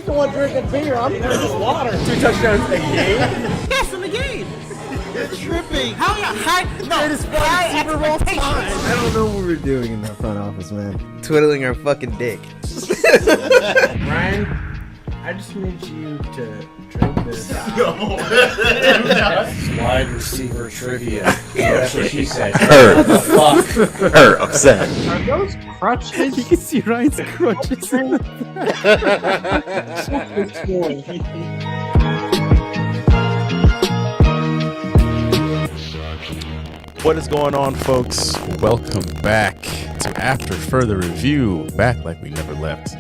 the one drinking beer. I'm just water. 2 touchdowns a game? Yes, in the game. You're tripping. How high? No, Greatest Super Bowl time. I don't know what we're doing in that front office, man. Twiddling our fucking dick. Ryan, I just need you to drink this. Wide receiver trivia. That's what she said. Upset. Are those crutches? You can see Ryan's crutches in the What is going on, folks? Welcome back to After Further Review, back like we never left.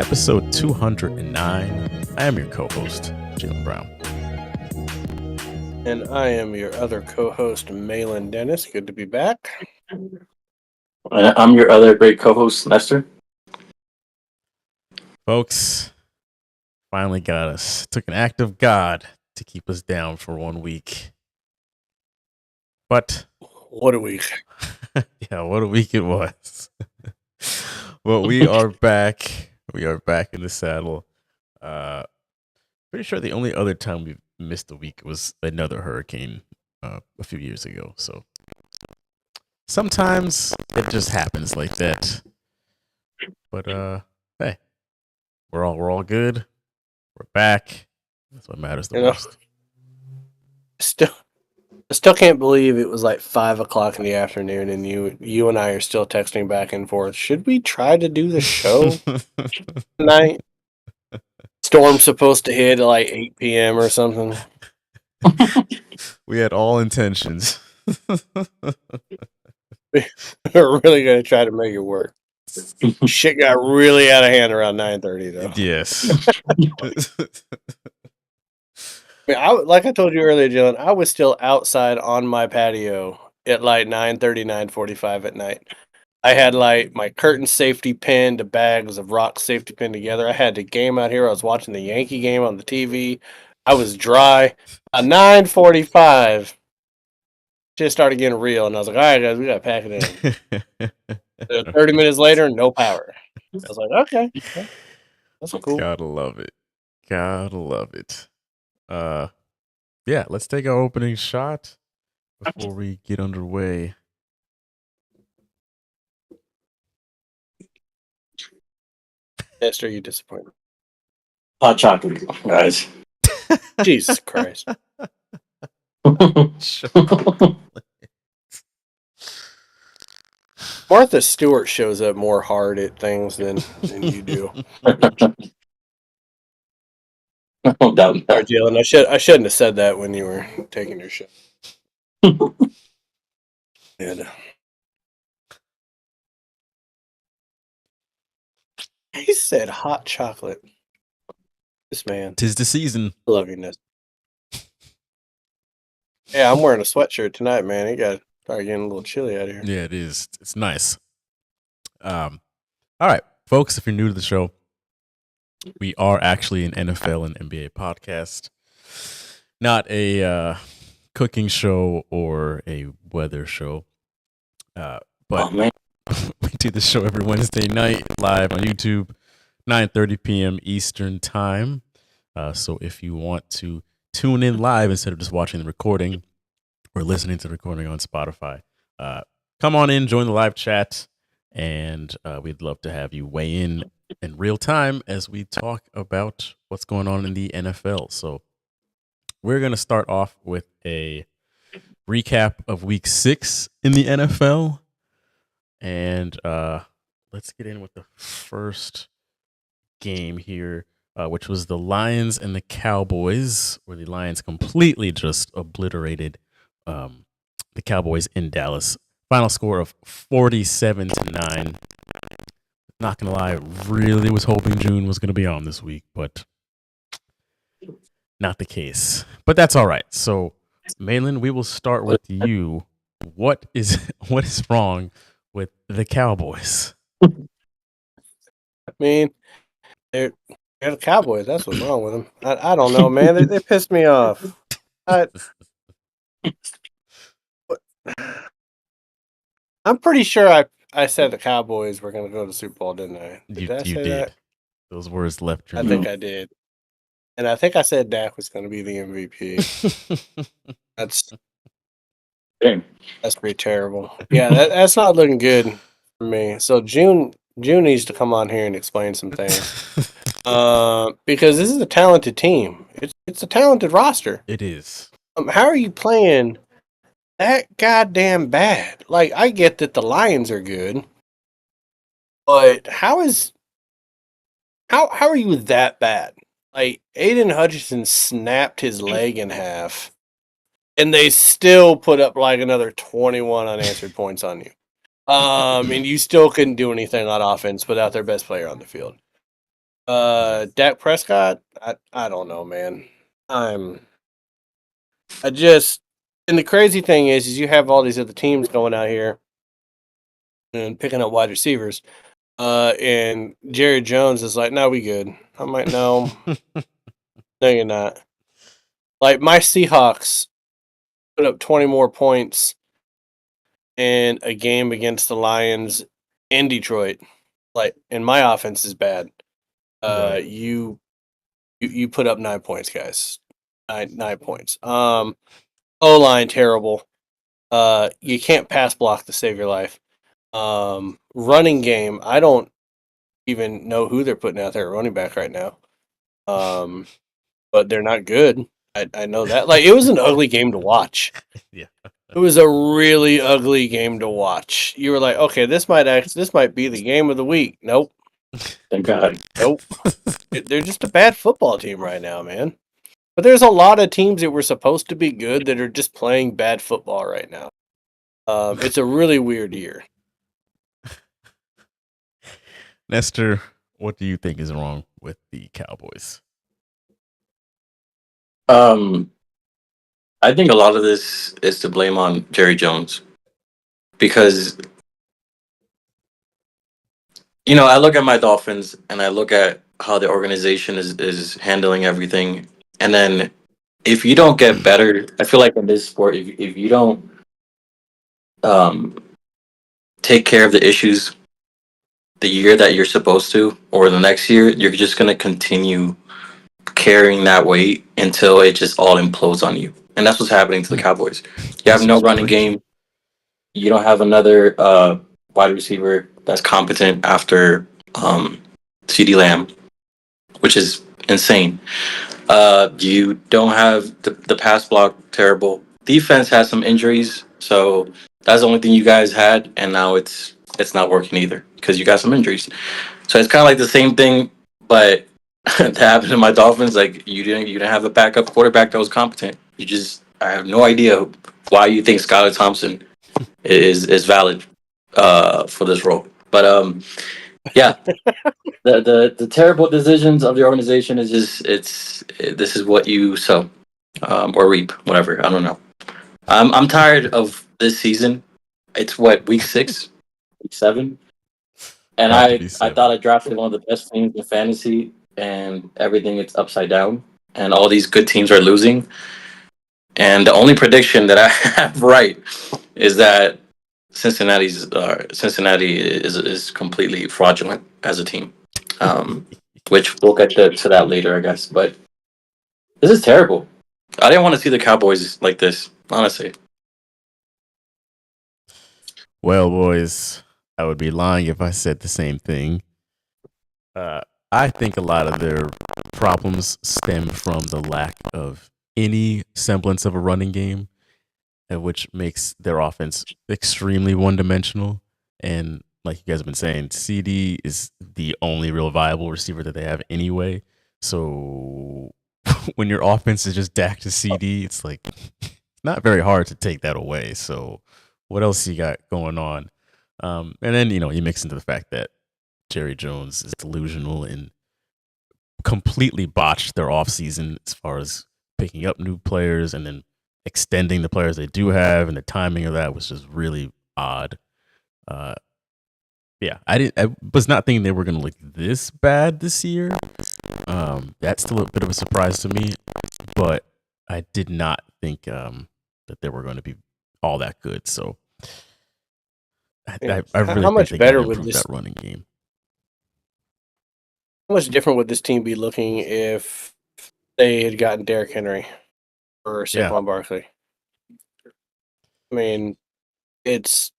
Episode 209. I am your co-host, Jalen Brown. And I am your other co-host, Malin Dennis. Good to be back. I'm your other great co-host, Lester. Folks, finally got us. Took an act of God to keep us down for 1 week. But What a week. yeah, what a week it was. But we are back. We are back in the saddle. Pretty sure the only other time we missed a week was another hurricane a few years ago. So sometimes it just happens like that. But hey, we're all good. We're back. That's what matters the most. I still can't believe it was like 5 o'clock in the afternoon and you and I are still texting back and forth. Should we try to do the show tonight? Storm's supposed to hit at like 8 p.m. or something. We had all intentions. We're really going to try to make it work. Shit got really out of hand around 9:30 though. Yes. Like I told you earlier, Jalen, I was still outside on my patio at like 9:30, 9:45 at night. I had like my curtain safety pinned, the bags of rocks safety pinned together. I had the game out here. I was watching the Yankee game on the TV. I was dry. At 9:45, shit started getting real, and I was like, all right, guys, we got to pack it in. 30 minutes later, no power. I was like, okay. That's cool. Gotta love it. Gotta love it. Yeah, let's take our opening shot before we get underway. Esther, you disappointed. Hot chocolate, guys. Jesus Christ. Martha Stewart shows up more hard at things than you do. No doubt. Sorry, Jalen. I shouldn't have said that when you were taking your shit. And, he said hot chocolate. This man. 'Tis the season. I love you, Ness. Yeah, I'm wearing a sweatshirt tonight, man. It got started getting a little chilly out here. Yeah, it is. It's nice. All right, folks, if you're new to the show, we are actually an NFL and NBA podcast, not a cooking show or a weather show. But man. we do the show every Wednesday night live on YouTube, 9:30 p.m. Eastern time. So if you want to tune in live instead of just watching the recording or listening to the recording on Spotify, come on in, join the live chat, and we'd love to have you weigh in real time as we talk about what's going on in the NFL. So we're going to start off with a recap of week 6 in the NFL. And let's get in with the first game here, which was the Lions and the Cowboys, where the Lions completely just obliterated the Cowboys in Dallas. Final score of 47-9. Not gonna lie, really was hoping June was gonna be on this week, but not the case. But that's all right. So, Malin, we will start with you. What is wrong with the Cowboys? I mean, they're the Cowboys. That's what's wrong with them. I don't know, man. They pissed me off. I'm pretty sure I said the Cowboys were going to go to the Super Bowl, didn't I? You Did I say did. that? Those words left your I think I did. And I think I said Dak was going to be the MVP. That's Dang. pretty terrible. Yeah, that's not looking good for me. So June needs to come on here and explain some things. Because this is a talented team. It's a talented roster. It is. How are you playing that goddamn bad? Like, I get that the Lions are good, but how are you that bad? Like, Aiden Hutchinson snapped his leg in half, and they still put up like another 21 unanswered points on you. And you still couldn't do anything on offense without their best player on the field. Dak Prescott, I don't know, man. And the crazy thing is you have all these other teams going out here and picking up wide receivers. And Jerry Jones is like, no, we good. I'm like, no, no, you're not. Like, my Seahawks put up 20 more points in a game against the Lions in Detroit. Like, and my offense is bad. Right. You put up 9 points, guys. 9 points. O-line terrible. You can't pass block to save your life. Running game, I don't even know who they're putting out there at running back right now. But they're not good. I know that. Like, it was an ugly game to watch. Yeah. It was a really ugly game to watch. You were like, okay, this might be the game of the week. Nope. Thank God. Nope. They're just a bad football team right now, man. But there's a lot of teams that were supposed to be good that are just playing bad football right now. It's a really weird year. Nestor, what do you think is wrong with the Cowboys? I think a lot of this is to blame on Jerry Jones because I look at my Dolphins and I look at how the organization is handling everything, and then if you don't get better, I feel like in this sport, if you don't take care of the issues the year that you're supposed to, or the next year, you're just gonna continue carrying that weight until it just all implodes on you. And that's what's happening to the Cowboys. You have no running game. You don't have another wide receiver that's competent after CD Lamb, which is insane. You don't have the pass block, terrible. Defense has some injuries, so that's the only thing you guys had, and now it's not working either because you got some injuries. So it's kind of like the same thing, but that happened to my Dolphins. Like you didn't have a backup quarterback that was competent. I have no idea why you think Skylar Thompson is valid for this role. But yeah, the terrible decisions of the organization is just this is what you sow or reap, whatever. I don't know. I'm tired of this season. It's week 6, week 7. And About to I be 7. thought I drafted one of the best teams in fantasy, and everything is upside down, and all these good teams are losing. And the only prediction that I have right is that Cincinnati is completely fraudulent as a team, which we'll get to that later, I guess. But this is terrible. I didn't want to see the Cowboys like this, honestly. Well, boys, I would be lying if I said the same thing. I think a lot of their problems stem from the lack of any semblance of a running game, which makes their offense extremely one-dimensional. And like you guys have been saying, CD is the only real viable receiver that they have anyway. So when your offense is just Dak to CD, it's like it's not very hard to take that away. So what else you got going on? And then, you mix into the fact that Jerry Jones is delusional and completely botched their offseason as far as picking up new players and then extending the players they do have, and the timing of that was just really odd. Yeah, I was not thinking they were going to look this bad this year. That's still a bit of a surprise to me, but I did not think that they were going to be all that good. So I really how much think they better gotta would improve this that running game. how much different would this team be looking if they had gotten Derrick Henry or Saquon Barkley? I mean, it's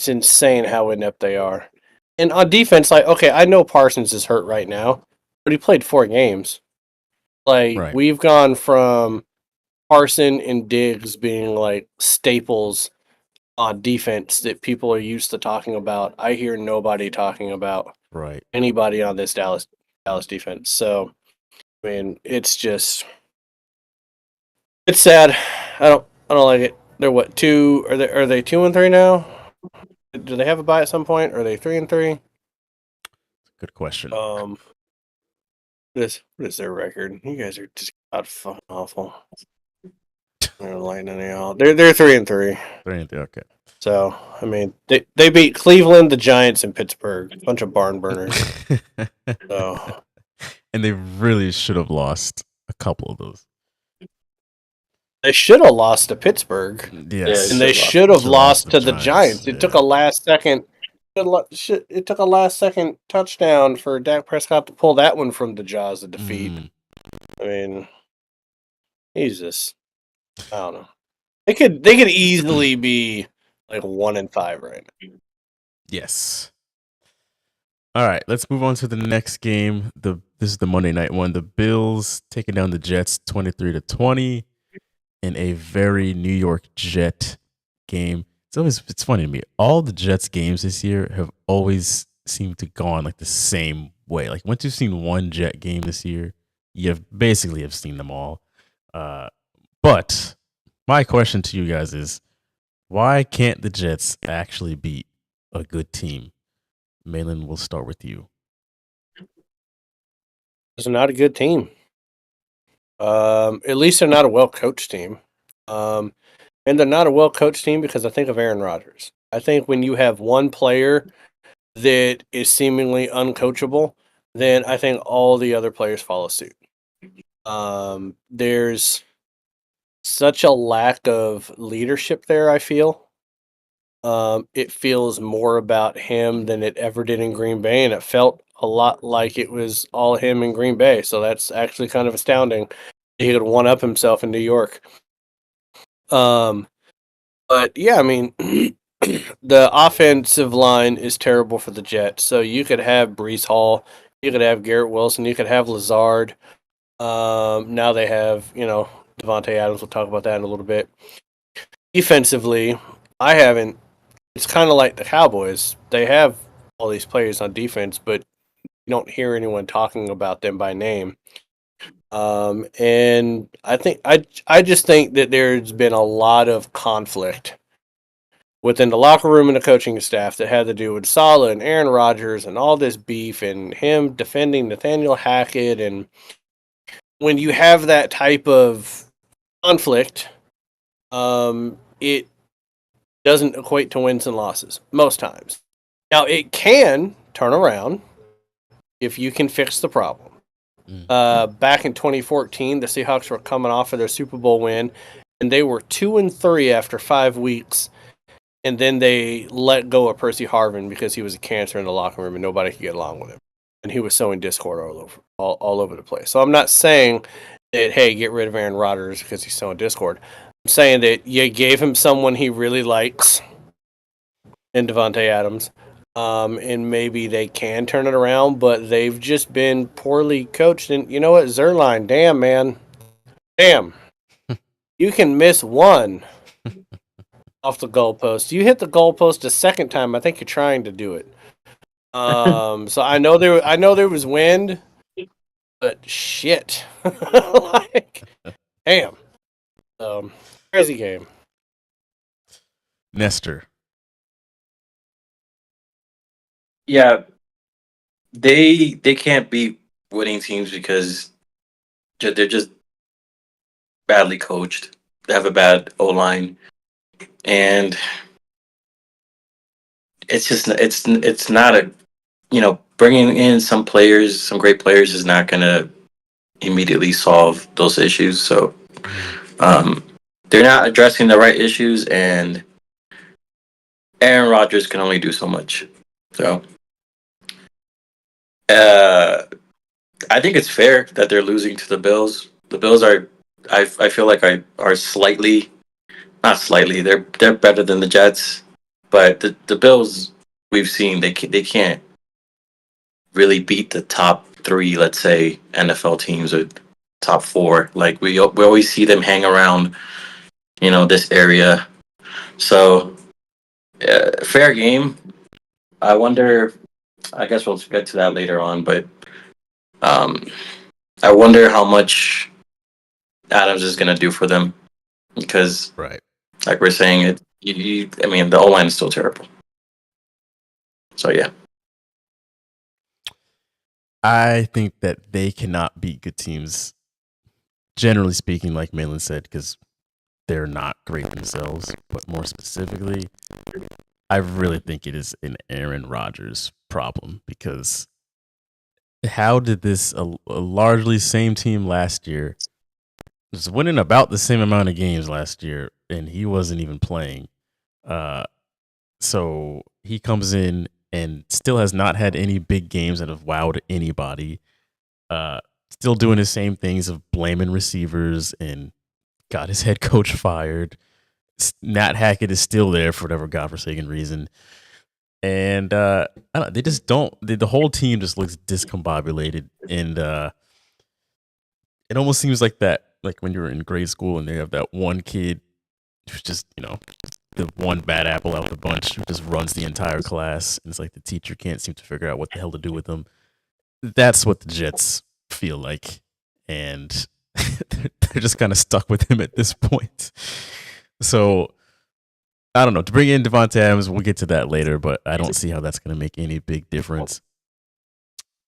insane how inept they are. And on defense, like, okay, I know Parsons is hurt right now, but he played 4 games. Like, Right. we've gone from Parson and Diggs being like staples on defense that people are used to talking about. I hear nobody talking about Right. anybody on this Dallas defense. So, I mean, it's sad. I don't like it. They're what, 2 are they 2-3 now? Do they have a bye at some point? Or are they 3-3? Good question. What is their record? You guys are just god fucking awful. They're lightning y'all. They're 3-3. 3-3. Okay. So I mean, they beat Cleveland, the Giants, and Pittsburgh. A bunch of barn burners. So And they really should have lost a couple of those. they should have lost to Pittsburgh. Yes. And they should have lost to the Giants. It took a last second. It took a last second touchdown for Dak Prescott to pull that one from the jaws of defeat. I mean, Jesus, I don't know. They could easily be like 1-5 right now. Yes. All right, let's move on to the next game. This is the Monday night one. The Bills taking down the Jets 23-20 in a very New York Jet game. It's funny to me. All the Jets games this year have always seemed to go on like the same way. Like once you've seen one Jet game this year, you basically have seen them all. But my question to you guys is, why can't the Jets actually beat a good team? Malin, we'll start with you. It's not a good team. At least they're not a well-coached team. And they're not a well-coached team because I think of Aaron Rodgers. I think when you have one player that is seemingly uncoachable, then I think all the other players follow suit. There's such a lack of leadership there, I feel. It feels more about him than it ever did in Green Bay, and it felt a lot like it was all him in Green Bay. So that's actually kind of astounding. He could one-up himself in New York. But yeah, I mean, the offensive line is terrible for the Jets. So you could have Breece Hall, you could have Garrett Wilson, you could have Lazard. Now they have, Davante Adams. We'll talk about that in a little bit. Defensively, it's kind of like the Cowboys. They have all these players on defense, but you don't hear anyone talking about them by name. And I just think that there's been a lot of conflict within the locker room and the coaching staff that had to do with Saleh and Aaron Rodgers and all this beef and him defending Nathaniel Hackett. And when you have that type of conflict, it doesn't equate to wins and losses most times. Now, it can turn around if you can fix the problem. Back in 2014, the Seahawks were coming off of their Super Bowl win, and they were 2-3 after 5 weeks, and then they let go of Percy Harvin because he was a cancer in the locker room and nobody could get along with him, and he was sowing discord all over the place. So I'm not saying that, hey, get rid of Aaron Rodgers because he's sowing discord. I'm saying that you gave him someone he really likes in Davante Adams. And maybe they can turn it around, but they've just been poorly coached. And you know what? Zerline, damn, man. Damn. You can miss one off the goalpost. You hit the goalpost a second time. I think you're trying to do it. So I know there was wind, but shit. Like, damn. Crazy game. Nestor. Yeah, they can't beat winning teams because they're just badly coached. They have a bad O line, and it's not a bringing in some players, some great players, is not gonna immediately solve those issues. So they're not addressing the right issues, and Aaron Rodgers can only do so much. So I think it's fair that they're losing to the Bills. The Bills are, I feel like are slightly, not slightly. They're better than the Jets, but the Bills we've seen they can't really beat the top three, let's say NFL teams or top four. Like we always see them hang around, this area. So fair game. I wonder. I guess we'll get to that later on, but um, I wonder how much Adams is going to do for them because, Right. like we're saying, I mean, the O line is still terrible. So yeah, I think that they cannot beat good teams, generally speaking, like Malin said, because they're not great themselves. But more specifically, I really think it is an Aaron Rodgers problem because how did this a largely same team last year was winning about the same amount of games last year, and he wasn't even playing. So he comes in and still has not had any big games that have wowed anybody. Still doing the same things of blaming receivers and got his head coach fired. Nat Hackett is still there for whatever godforsaken reason. And they just don't. The whole team just looks discombobulated, and it almost seems like that, like when you were in grade school and they have that one kid who's just, the one bad apple out of the bunch who just runs the entire class, and it's like the teacher can't seem to figure out what the hell to do with them. That's what the Jets feel like, and they're just kind of stuck with him at this point. So I don't know. To bring in Davante Adams, we'll get to that later, but I don't see how that's going to make any big difference.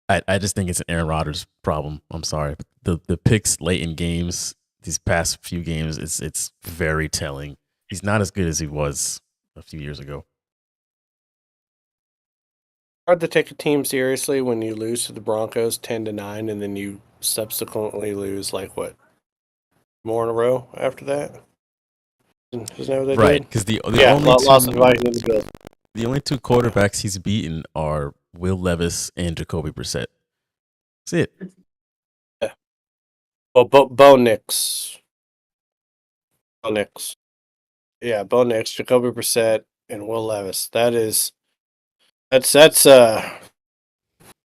I just think it's an Aaron Rodgers problem. I'm sorry. The picks late in games, these past few games, it's very telling. He's not as good as he was a few years ago. Hard to take a team seriously when you lose to the Broncos 10-9, and then you subsequently lose more in a row after that. Isn't that what they Right, did? because the Yeah, only lost to the two Vikings and the Bills. the only two quarterbacks he's beaten are Will Levis and Jacoby Brissett. That's it. Yeah. Well, Bo Nix. Bo Nix. Yeah, Bo Nix, Jacoby Brissett, and Will Levis. That's Well,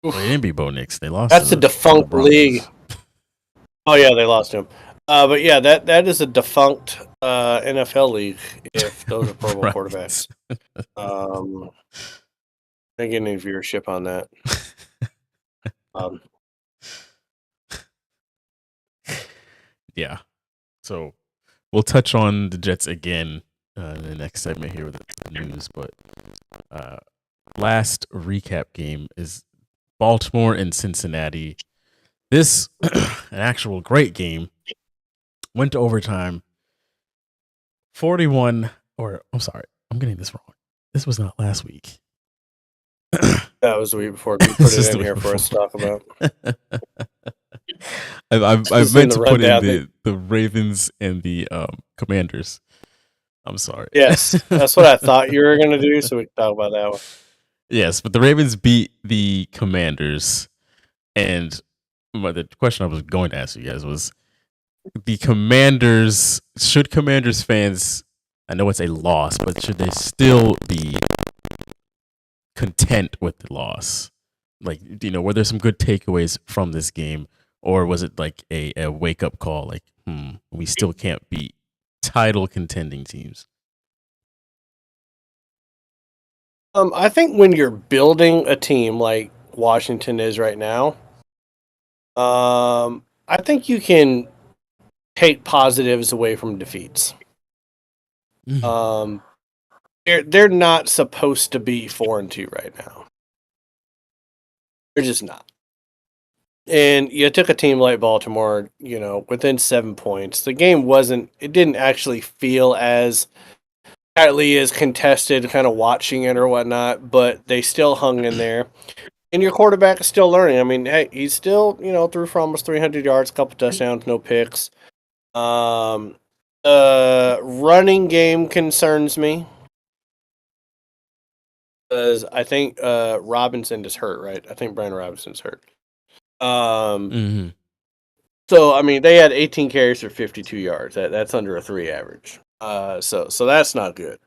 they didn't beat Bo Nix. They lost. that's to a the defunct Broncos. league. Oh yeah, they lost him. But yeah, that is a defunct NFL league if those are Pro Bowl Right. quarterbacks. Don't get any viewership on that. Yeah. So we'll touch on the Jets again in the next segment here with the news. But last recap game is Baltimore and Cincinnati. This an actual great game. Went to overtime. 41, or I'm sorry, I'm getting this wrong. This was not last week. That was the week before. You put it in here for us to talk about. I've meant to put in the Ravens and the Commanders. I'm sorry. Yes, that's what I thought you were going to do, so we can talk about that one. Yes, but the Ravens beat the Commanders. And the question I was going to ask you guys was, the Commanders, should Commanders fans, I know it's a loss, but should they still be content with the loss? Like, were there some good takeaways from this game? Or was it like a wake-up call, like, we still can't beat title contending teams? I think when you're building a team like Washington is right now, I think you can take positives away from defeats. They're not supposed to be 4-2 right now. They're just not. And you took a team like Baltimore, within 7 points. The game didn't actually feel as tightly as contested, kind of watching it or whatnot, but they still hung in there. And your quarterback is still learning. I mean, hey, he's still, threw for almost 300 yards, a couple touchdowns, no picks. Running game concerns me because I think Robinson is hurt, right? I think Brian Robinson's hurt. Mm-hmm. So I mean, they had 18 carries for 52 yards. That's under a 3 average. So that's not good.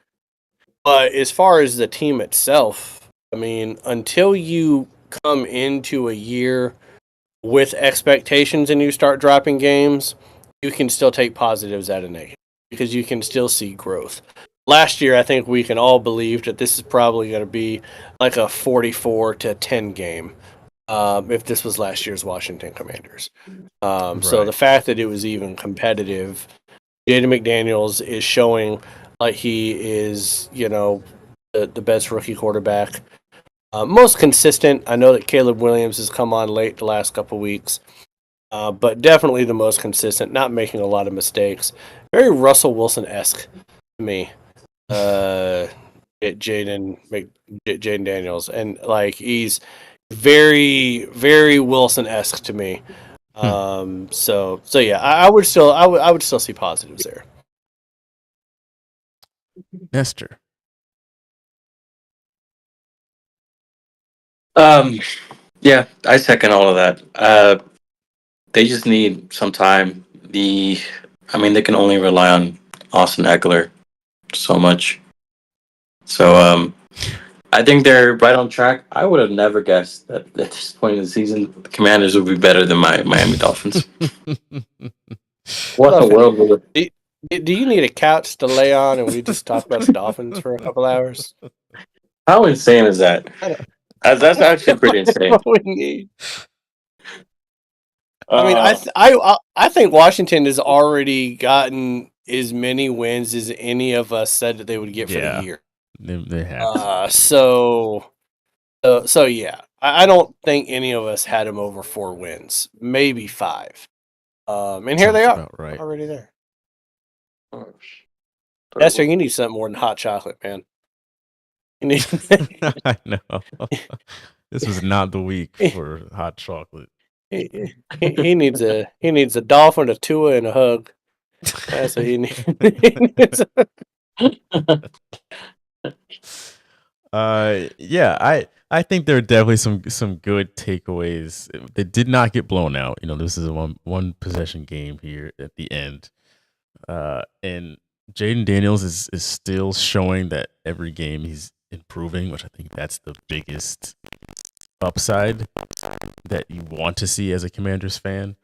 But as far as the team itself, I mean, until you come into a year with expectations and you start dropping games, you can still take positives out of negative because you can still see growth. Last year, I think we can all believe that this is probably going to be like a 44-10 game. If this was last year's Washington Commanders. So Right. the fact that it was even competitive, Jaden McDaniels is showing like he is, the best rookie quarterback. Most consistent. I know that Caleb Williams has come on late the last couple weeks, but definitely the most consistent, not making a lot of mistakes. Very Russell Wilson-esque to me. Jaden Daniels. And like he's very, very Wilson-esque to me. So yeah, I would still see positives there. Nestor. Yeah, I second all of that. They just need some time. They can only rely on Austin Eckler so much. So I think they're right on track. I would have never guessed that at this point in the season, the Commanders would be better than my Miami Dolphins. What in the world would it? Do you need a couch to lay on and we just talk about the Dolphins for a couple hours? How insane is that? That's actually pretty insane. What we need. I mean, I think Washington has already gotten as many wins as any of us said that they would get for the year. They have. So yeah, I don't think any of us had them over 4 wins, maybe 5. And here they are, right. already there. Esther, you need something more than hot chocolate, man. You need. I know. This was not the week for hot chocolate. He needs a dolphin, a Tua, and a hug. That's what he needs. Yeah, I think there are definitely some good takeaways. They did not get blown out. This is a one possession game here at the end. And Jaden Daniels is still showing that every game he's improving, which I think that's the biggest upside that you want to see as a Commanders fan.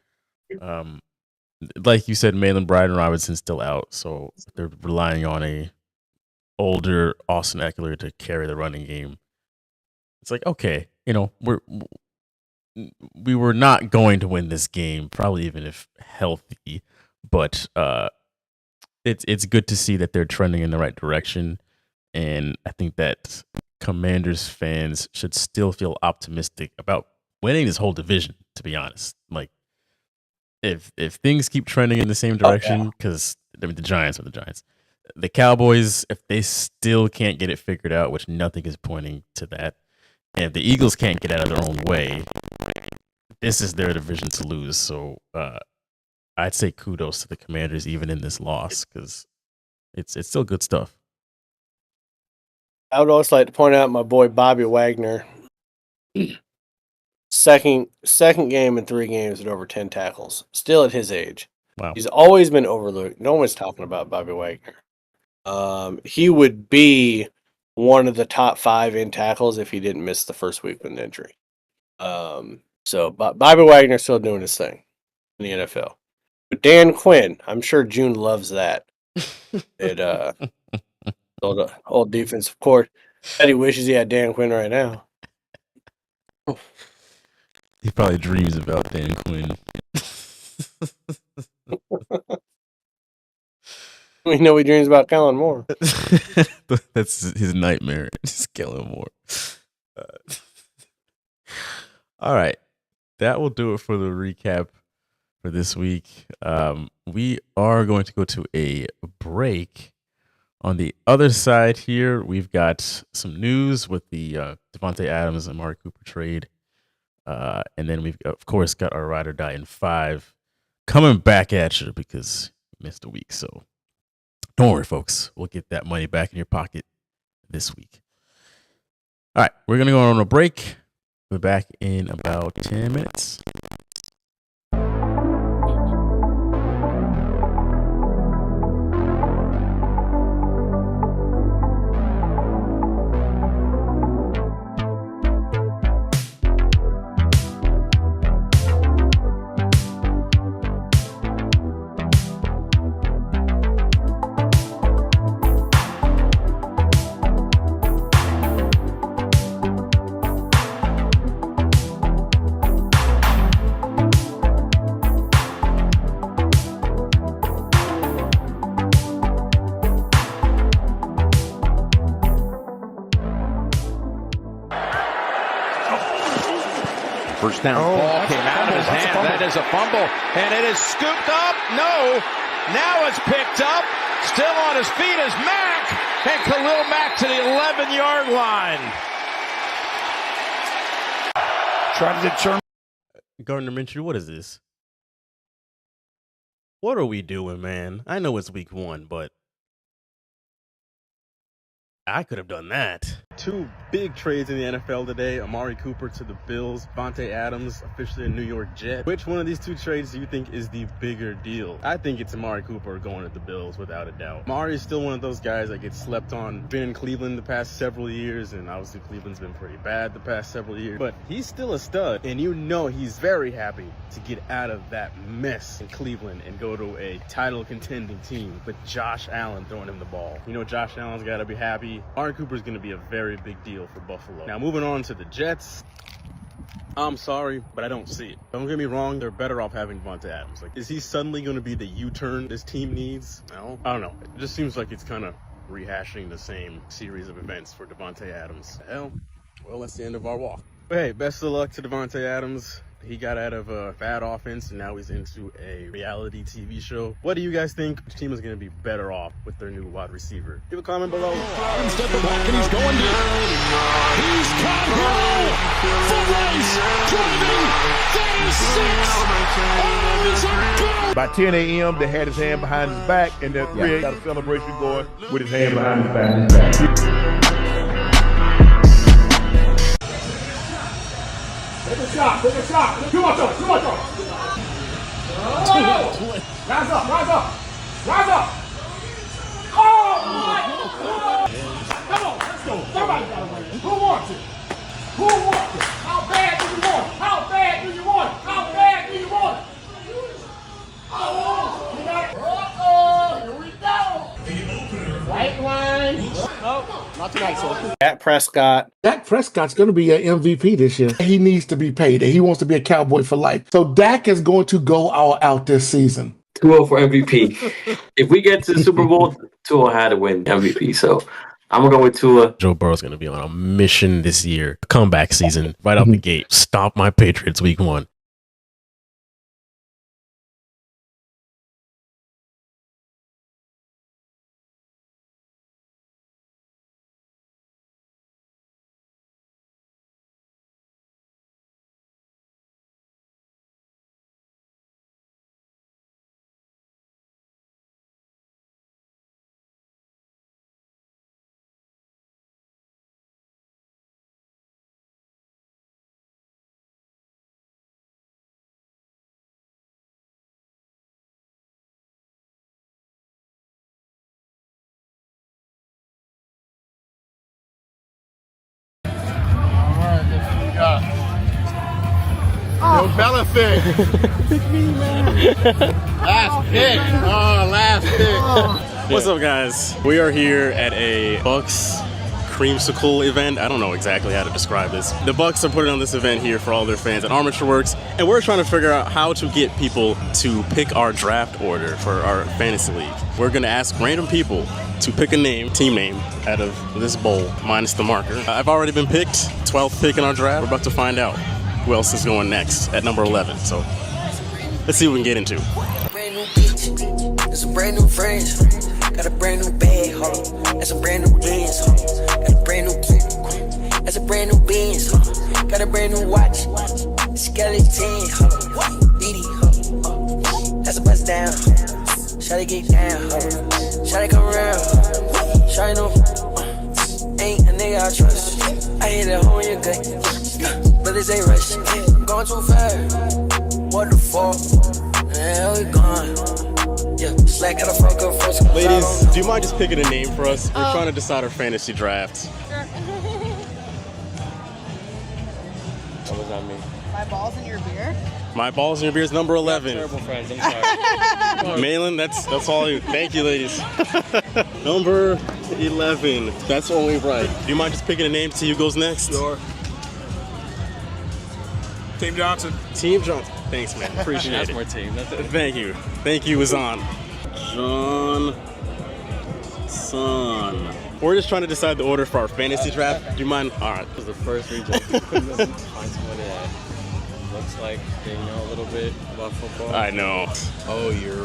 Like you said, Malin Bryden Robinson's still out, so they're relying on a older Austin Eckler to carry the running game. It's like, okay, we were not going to win this game, probably even if healthy, but it's good to see that they're trending in the right direction, and I think that Commanders fans should still feel optimistic about winning this whole division. To be honest, like if things keep trending in the same direction, because the Giants are the Giants. The Cowboys, if they still can't get it figured out, which nothing is pointing to that, and if the Eagles can't get out of their own way, this is their division to lose. So I'd say kudos to the Commanders, even in this loss, because it's still good stuff. I would also like to point out my boy Bobby Wagner. Second game in 3 games with over 10 tackles. Still at his age. Wow. He's always been overlooked. No one's talking about Bobby Wagner. He would be one of the top 5 in tackles if he didn't miss the first week with an injury. So Bobby Wagner's still doing his thing in the NFL. But Dan Quinn, I'm sure June loves that. Old defensive court. Bet he wishes he had Dan Quinn right now. He probably dreams about Dan Quinn. We know he dreams about Kellen Moore. That's his nightmare. Just Kellen Moore. All right. That will do it for the recap for this week. We are going to go to a break. On the other side here, we've got some news with the Davante Adams and Amari Cooper trade. And then we've, of course, got our Ride or Die in 5 coming back at you because you missed a week. So don't worry, folks. We'll get that money back in your pocket this week. All right. We're going to go on a break. We're back in about 10 minutes. touchdown ball came out of his hand. That is a fumble, and it is scooped up. No, now it's picked up. Still on his feet is Mack, and Khalil Mack to the 11-yard line. Try to determine. Gardner Minshew, what is this? What are we doing, man? I know it's week 1, but I could have done that. Two big trades in the NFL today. Amari Cooper to the Bills. Davante Adams officially a New York Jet. Which one of these two trades do you think is the bigger deal? I think it's Amari Cooper going to the Bills without a doubt. Amari is still one of those guys that gets slept on. Been in Cleveland the past several years, and obviously Cleveland's been pretty bad the past several years. But he's still a stud, and you know he's very happy to get out of that mess in Cleveland and go to a title contending team with Josh Allen throwing him the ball. You know Josh Allen's got to be happy. Amari Cooper's going to be a very big deal for Buffalo. Now, moving on to the Jets. I'm sorry, but I don't see it. Don't get me wrong, they're better off having Davante Adams. Like, is he suddenly going to be the U-turn this team needs? No. I don't know. It just seems like it's kind of rehashing the same series of events for Davante Adams. Hell, well, that's the end of our walk. But hey, best of luck to Davante Adams. He got out of a bad offense, and now he's into a reality TV show. What do you guys think? Which team is going to be better off with their new wide receiver? Leave a comment below. Stepping back, and he's going deep. He's caught Hill for race, driving. That is 6. Oh, it's a goal. By 10 a.m., they had his hand behind his back, and at 3 a.m., got a celebration going with his hand behind his back. Take a shot. Too much on. Rise up. Oh! Come on, let's go. Somebody got to win. Who wants it? How bad do you want it? Oh, you got it. Here we go. White wine. Oh, not tonight, sir. Dak Prescott. Dak Prescott's going to be an MVP this year. He needs to be paid. He wants to be a Cowboy for life. So Dak is going to go all out this season. Tua for MVP. If we get to the Super Bowl, Tua had to win MVP. So I'm going to go with Tua. Joe Burrow's going to be on a mission this year. Comeback season right out the gate. Stop my Patriots week 1. Yo, Belichick. Last pick. What's up, guys? We are here at a Bucks creamsicle event. I don't know exactly how to describe this. The Bucks are putting on this event here for all their fans at Armature Works, and we're trying to figure out how to get people to pick our draft order for our fantasy league. We're going to ask random people to pick a team name, out of this bowl, minus the marker. I've already been picked, 12th pick in our draft. We're about to find out who else is going next at number 11. So let's see what we can get into. Brand new bitch, got some brand new friends, got a brand new bag, got some brand new bands, got a brand new key, that's a brand new Benz, got a brand new watch, skeleton, beady, that's a bust down, shawty get down, shawty come around, shawty know, ain't a nigga I trust, I hit a hole in your gut, but this ain't rush, going too fast, what the fuck? Yeah, we gone. Yeah, slack gotta fuck up first. Ladies, do you mind just picking a name for us? We're trying to decide our fantasy drafts. Sure. What does that mean? My balls in your beer? My balls in your beer is number 11. Terrible friends, I'm sorry. Malin, that's all you. Thank you, ladies. Number 11. That's only right. Do you mind just picking a name to see who goes next? Sure. Team Johnson. Team Johnson. Thanks, man. Appreciate That's it. more team. That's it. Thank you. Thank you, Azan. Son. We're just trying to decide the order for our fantasy draft. Do you mind? All right. This was the first region. Find somebody that It's like they know a little bit about football. I know. Oh, your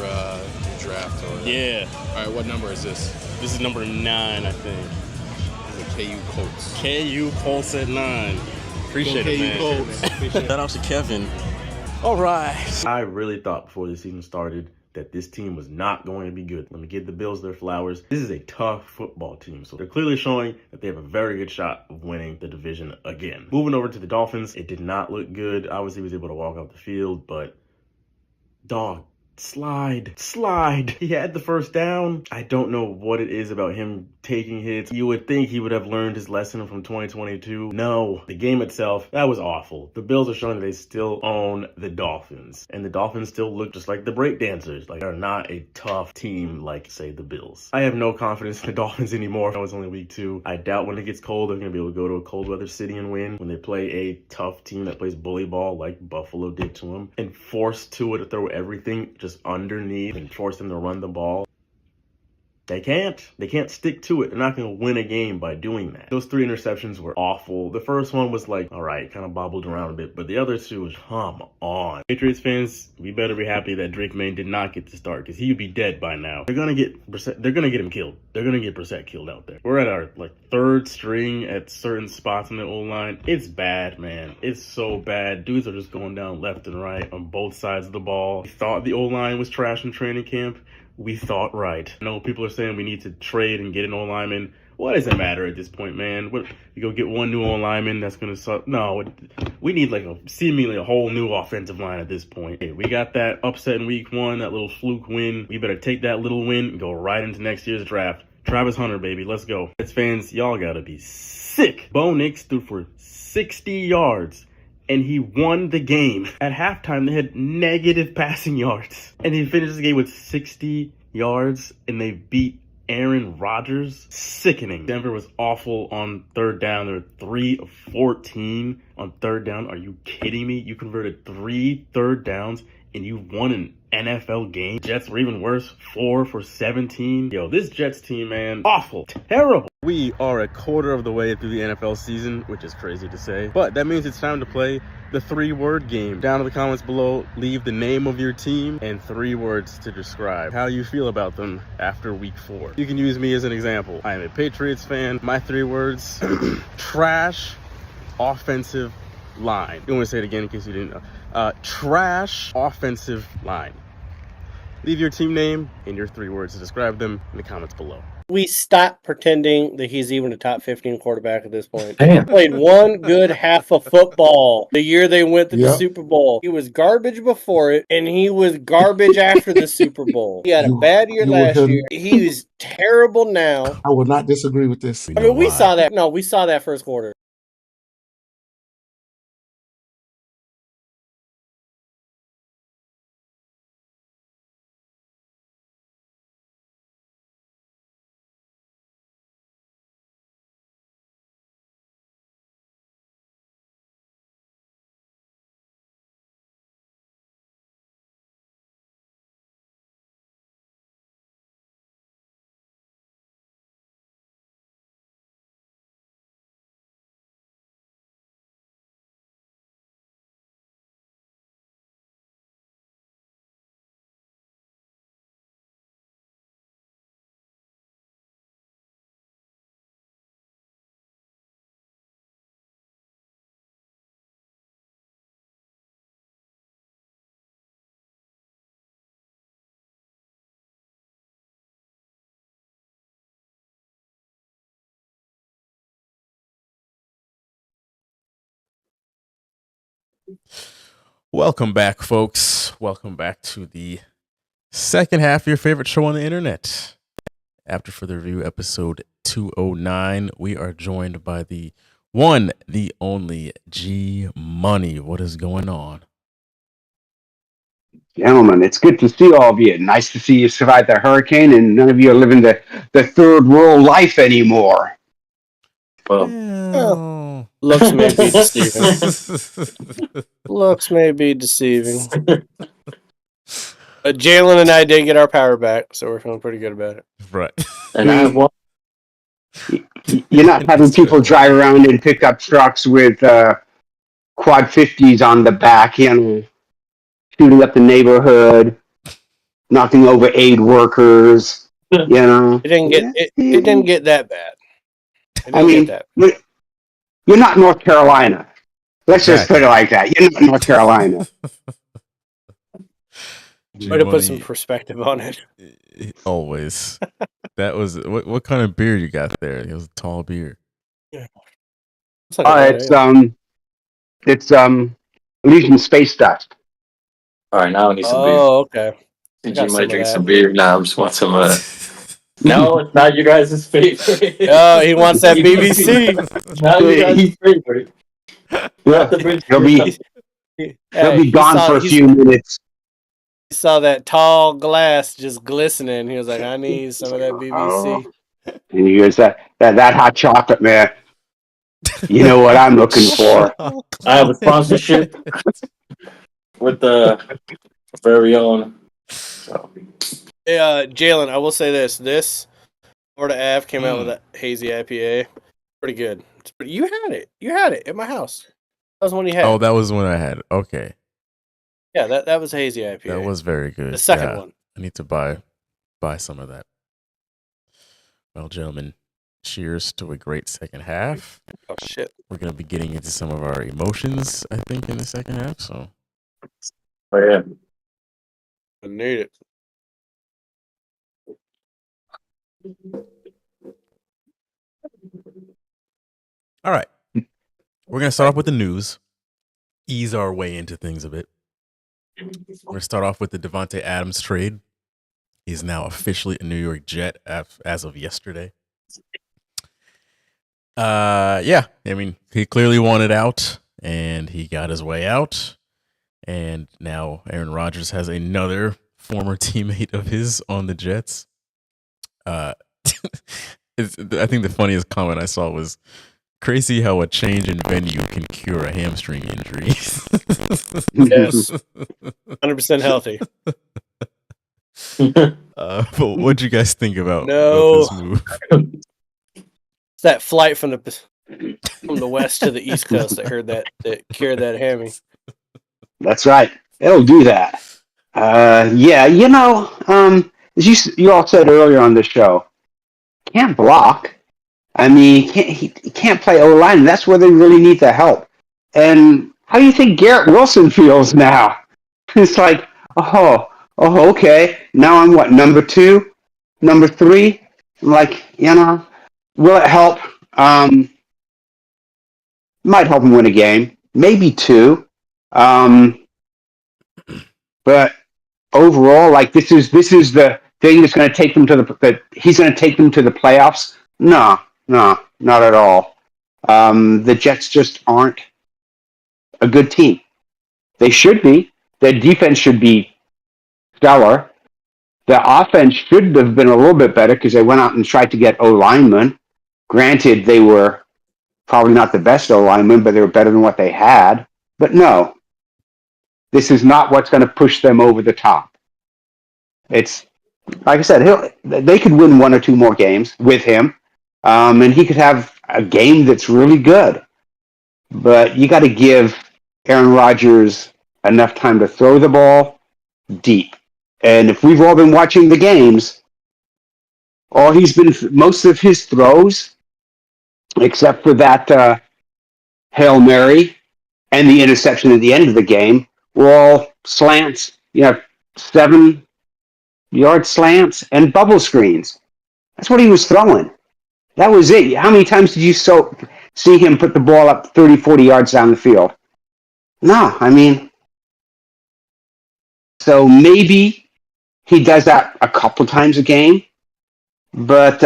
draft. Or Yeah. All right, what number is this? This is number 9, I think. This is KU Colts. KU Colts at 9. Appreciate it, man. Colts. Shout out to Kevin. All right. I really thought before the season started that this team was not going to be good. Let me give the Bills their flowers. This is a tough football team, so they're clearly showing that they have a very good shot of winning the division again. Moving over to the Dolphins, it did not look good. Obviously, he was able to walk off the field, but dog, slide. He had the first down. I don't know what it is about him taking hits. You would think he would have learned his lesson from 2022. No, the game itself, that was awful. The Bills are showing that they still own the Dolphins, and the Dolphins still look just like the breakdancers. Like, they're not a tough team like, say, the Bills. I have no confidence in the Dolphins anymore. I know it's only week 2. I doubt when it gets cold, they're going to be able to go to a cold weather city and win. When they play a tough team that plays bully ball like Buffalo did to them and force Tua to throw everything just underneath and force them to run the ball. They can't stick to it. They're not going to win a game by doing that. Those 3 interceptions were awful. The first one was like, all right, kind of bobbled around a bit, but the other 2 was, come on. Patriots fans, we better be happy that Drake May did not get to start, because he would be dead by now. They're going to get him killed. They're going to get Brissett killed out there. We're at our 3rd string at certain spots in the O-line. It's bad, man. It's so bad. Dudes are just going down left and right on both sides of the ball. We thought the O-line was trash in training camp. We thought right. I know people are saying we need to trade and get an O-lineman. What does it matter at this point, man? You go get one new O-lineman that's going to suck? No, we need seemingly a whole new offensive line at this point. Hey, we got that upset in week 1, that little fluke win. We better take that little win and go right into next year's draft. Travis Hunter, baby, let's go. Jets fans, y'all got to be sick. Bo Nix threw for 60 yards. And he won the game. At halftime, they had negative passing yards. And he finished the game with 60 yards, and they beat Aaron Rodgers. Sickening. Denver was awful on 3rd down. They were 3 of 14 on 3rd down. Are you kidding me? You converted 3 third downs, and you won an NFL game. Jets were even worse, 4 for 17. Yo, this Jets team, man, awful, terrible. We are a quarter of the way through the NFL season, which is crazy to say, but that means it's time to play the 3-word game. Down in the comments below, leave the name of your team and 3 words to describe how you feel about them after week 4. You can use me as an example. I am a Patriots fan. My 3 words, trash offensive line. You want to say it again in case you didn't know. Trash offensive line. Leave your team name and your 3 words to describe them in the comments below. We stopped pretending that he's even a top 15 quarterback at this point. Damn. He played one good half of football the year they went to the Super Bowl. He was garbage before it, and he was garbage after the Super Bowl. He had a bad year last year. He was terrible now. I would not disagree with this. I mean, we saw that. No, we saw that first quarter. Welcome back, folks. Welcome back to the second half of your favorite show on the internet. After Further Review, episode 209, we are joined by the one, the only G Money. What is going on? Gentlemen, it's good to see all of you. Nice to see you survive the hurricane and none of you are living the third world life anymore. Well, looks may be deceiving. Looks may be deceiving. Jalen and I did get our power back, so we're feeling pretty good about it. Right. And I have one. You're not having people drive around in pickup trucks with quad 50s on the back, shooting up the neighborhood, knocking over aid workers, It didn't get it didn't get that bad. It I didn't get mean, that. you're not North Carolina. Let's just put it like that. You're not North Carolina. Way to put some perspective on it. Always. That was what kind of beer you got there? It was a tall beer. Yeah. It's Elysian Space Dust. All right, now I need some beer. Oh, okay. You might drink some beer. Now I just want some. No, it's not you guys' favorite. Oh, he wants that BBC. Now you guys' favorite. He'll be gone for a few minutes. He saw that tall glass just glistening. He was like, I need some of that BBC. And he goes, that hot chocolate, man. You know what I'm looking for. I have a sponsorship with the very own. Hey, Jalen, I will say this. This Florida Ave came out with a hazy IPA. Pretty good. You had it. You had it at my house. That was the one you had. Oh, that was the one I had. Okay. Yeah, that was hazy IPA. That was very good. The second one. I need to buy some of that. Well, gentlemen, cheers to a great second half. Oh shit. We're gonna be getting into some of our emotions, I think, in the second half. So yeah. I need it. all right. We're gonna start off with the news. Ease our way into things a bit. We're going to start off with the Davante Adams trade. He's now officially a New York Jet as of yesterday. Yeah, I mean, he clearly wanted out, and he got his way out. And now Aaron Rodgers has another former teammate of his on the Jets. I think the funniest comment I saw was, crazy how a change in venue can cure a hamstring injury. Yes. 100% healthy. But what'd you guys think about No. this move? It's that flight from the west to the east coast that cured that hammy. That's right. It'll do that. Yeah, as you all said earlier on the show, can't block. I mean, he can't play O-line. That's where they really need the help. And how do you think Garrett Wilson feels now? It's like, okay. Now I'm what, number 2? Number 3? I'm like, will it help? Might help him win a game. Maybe 2. But overall, like, this is the thing that's going to take them to he's going to take them to the playoffs? No, not at all. The Jets just aren't a good team. They should be. Their defense should be stellar. The offense should have been a little bit better because they went out and tried to get O-linemen. Granted, they were probably not the best O-linemen, but they were better than what they had. But no, this is not what's going to push them over the top. It's, like I said, they could win 1 or 2 more games with him. And he could have a game that's really good. But you got to give Aaron Rodgers enough time to throw the ball deep. And if we've all been watching the games, most of his throws, except for that Hail Mary and the interception at the end of the game, were all slants, 7-yard slants and bubble screens. That's what he was throwing. That was it. How many times did you see him put the ball up 30, 40 yards down the field? No, I mean, so maybe he does that a couple times a game, but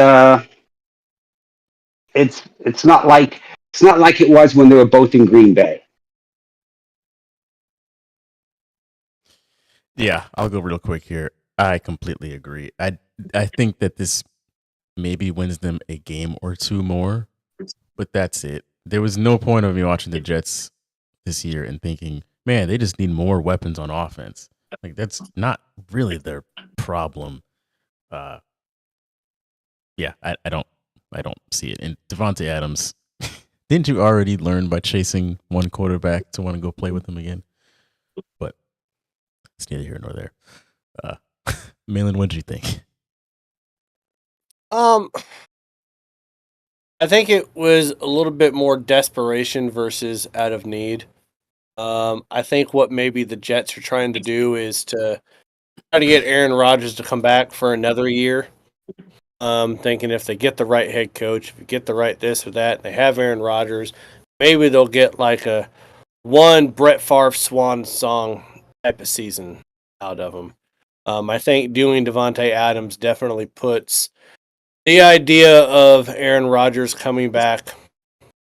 it's not like it was when they were both in Green Bay. Yeah, I'll go real quick here. I completely agree. I think that this maybe wins them a game or 2 more, but that's it. There was no point of me watching the Jets this year and thinking, man, they just need more weapons on offense. Like, that's not really their problem. Yeah, I don't see it. And Davante Adams, Didn't you already learn by chasing one quarterback to want to go play with him again? But it's neither here nor there. Malin, what did you think? I think it was a little bit more desperation versus out of need. I think what maybe the Jets are trying to do is to try to get Aaron Rodgers to come back for another year. Thinking if they get the right head coach, if you get the right this or that, they have Aaron Rodgers, maybe they'll get like a one Brett Favre swan song type of season out of him. I think doing Davante Adams definitely puts the idea of Aaron Rodgers coming back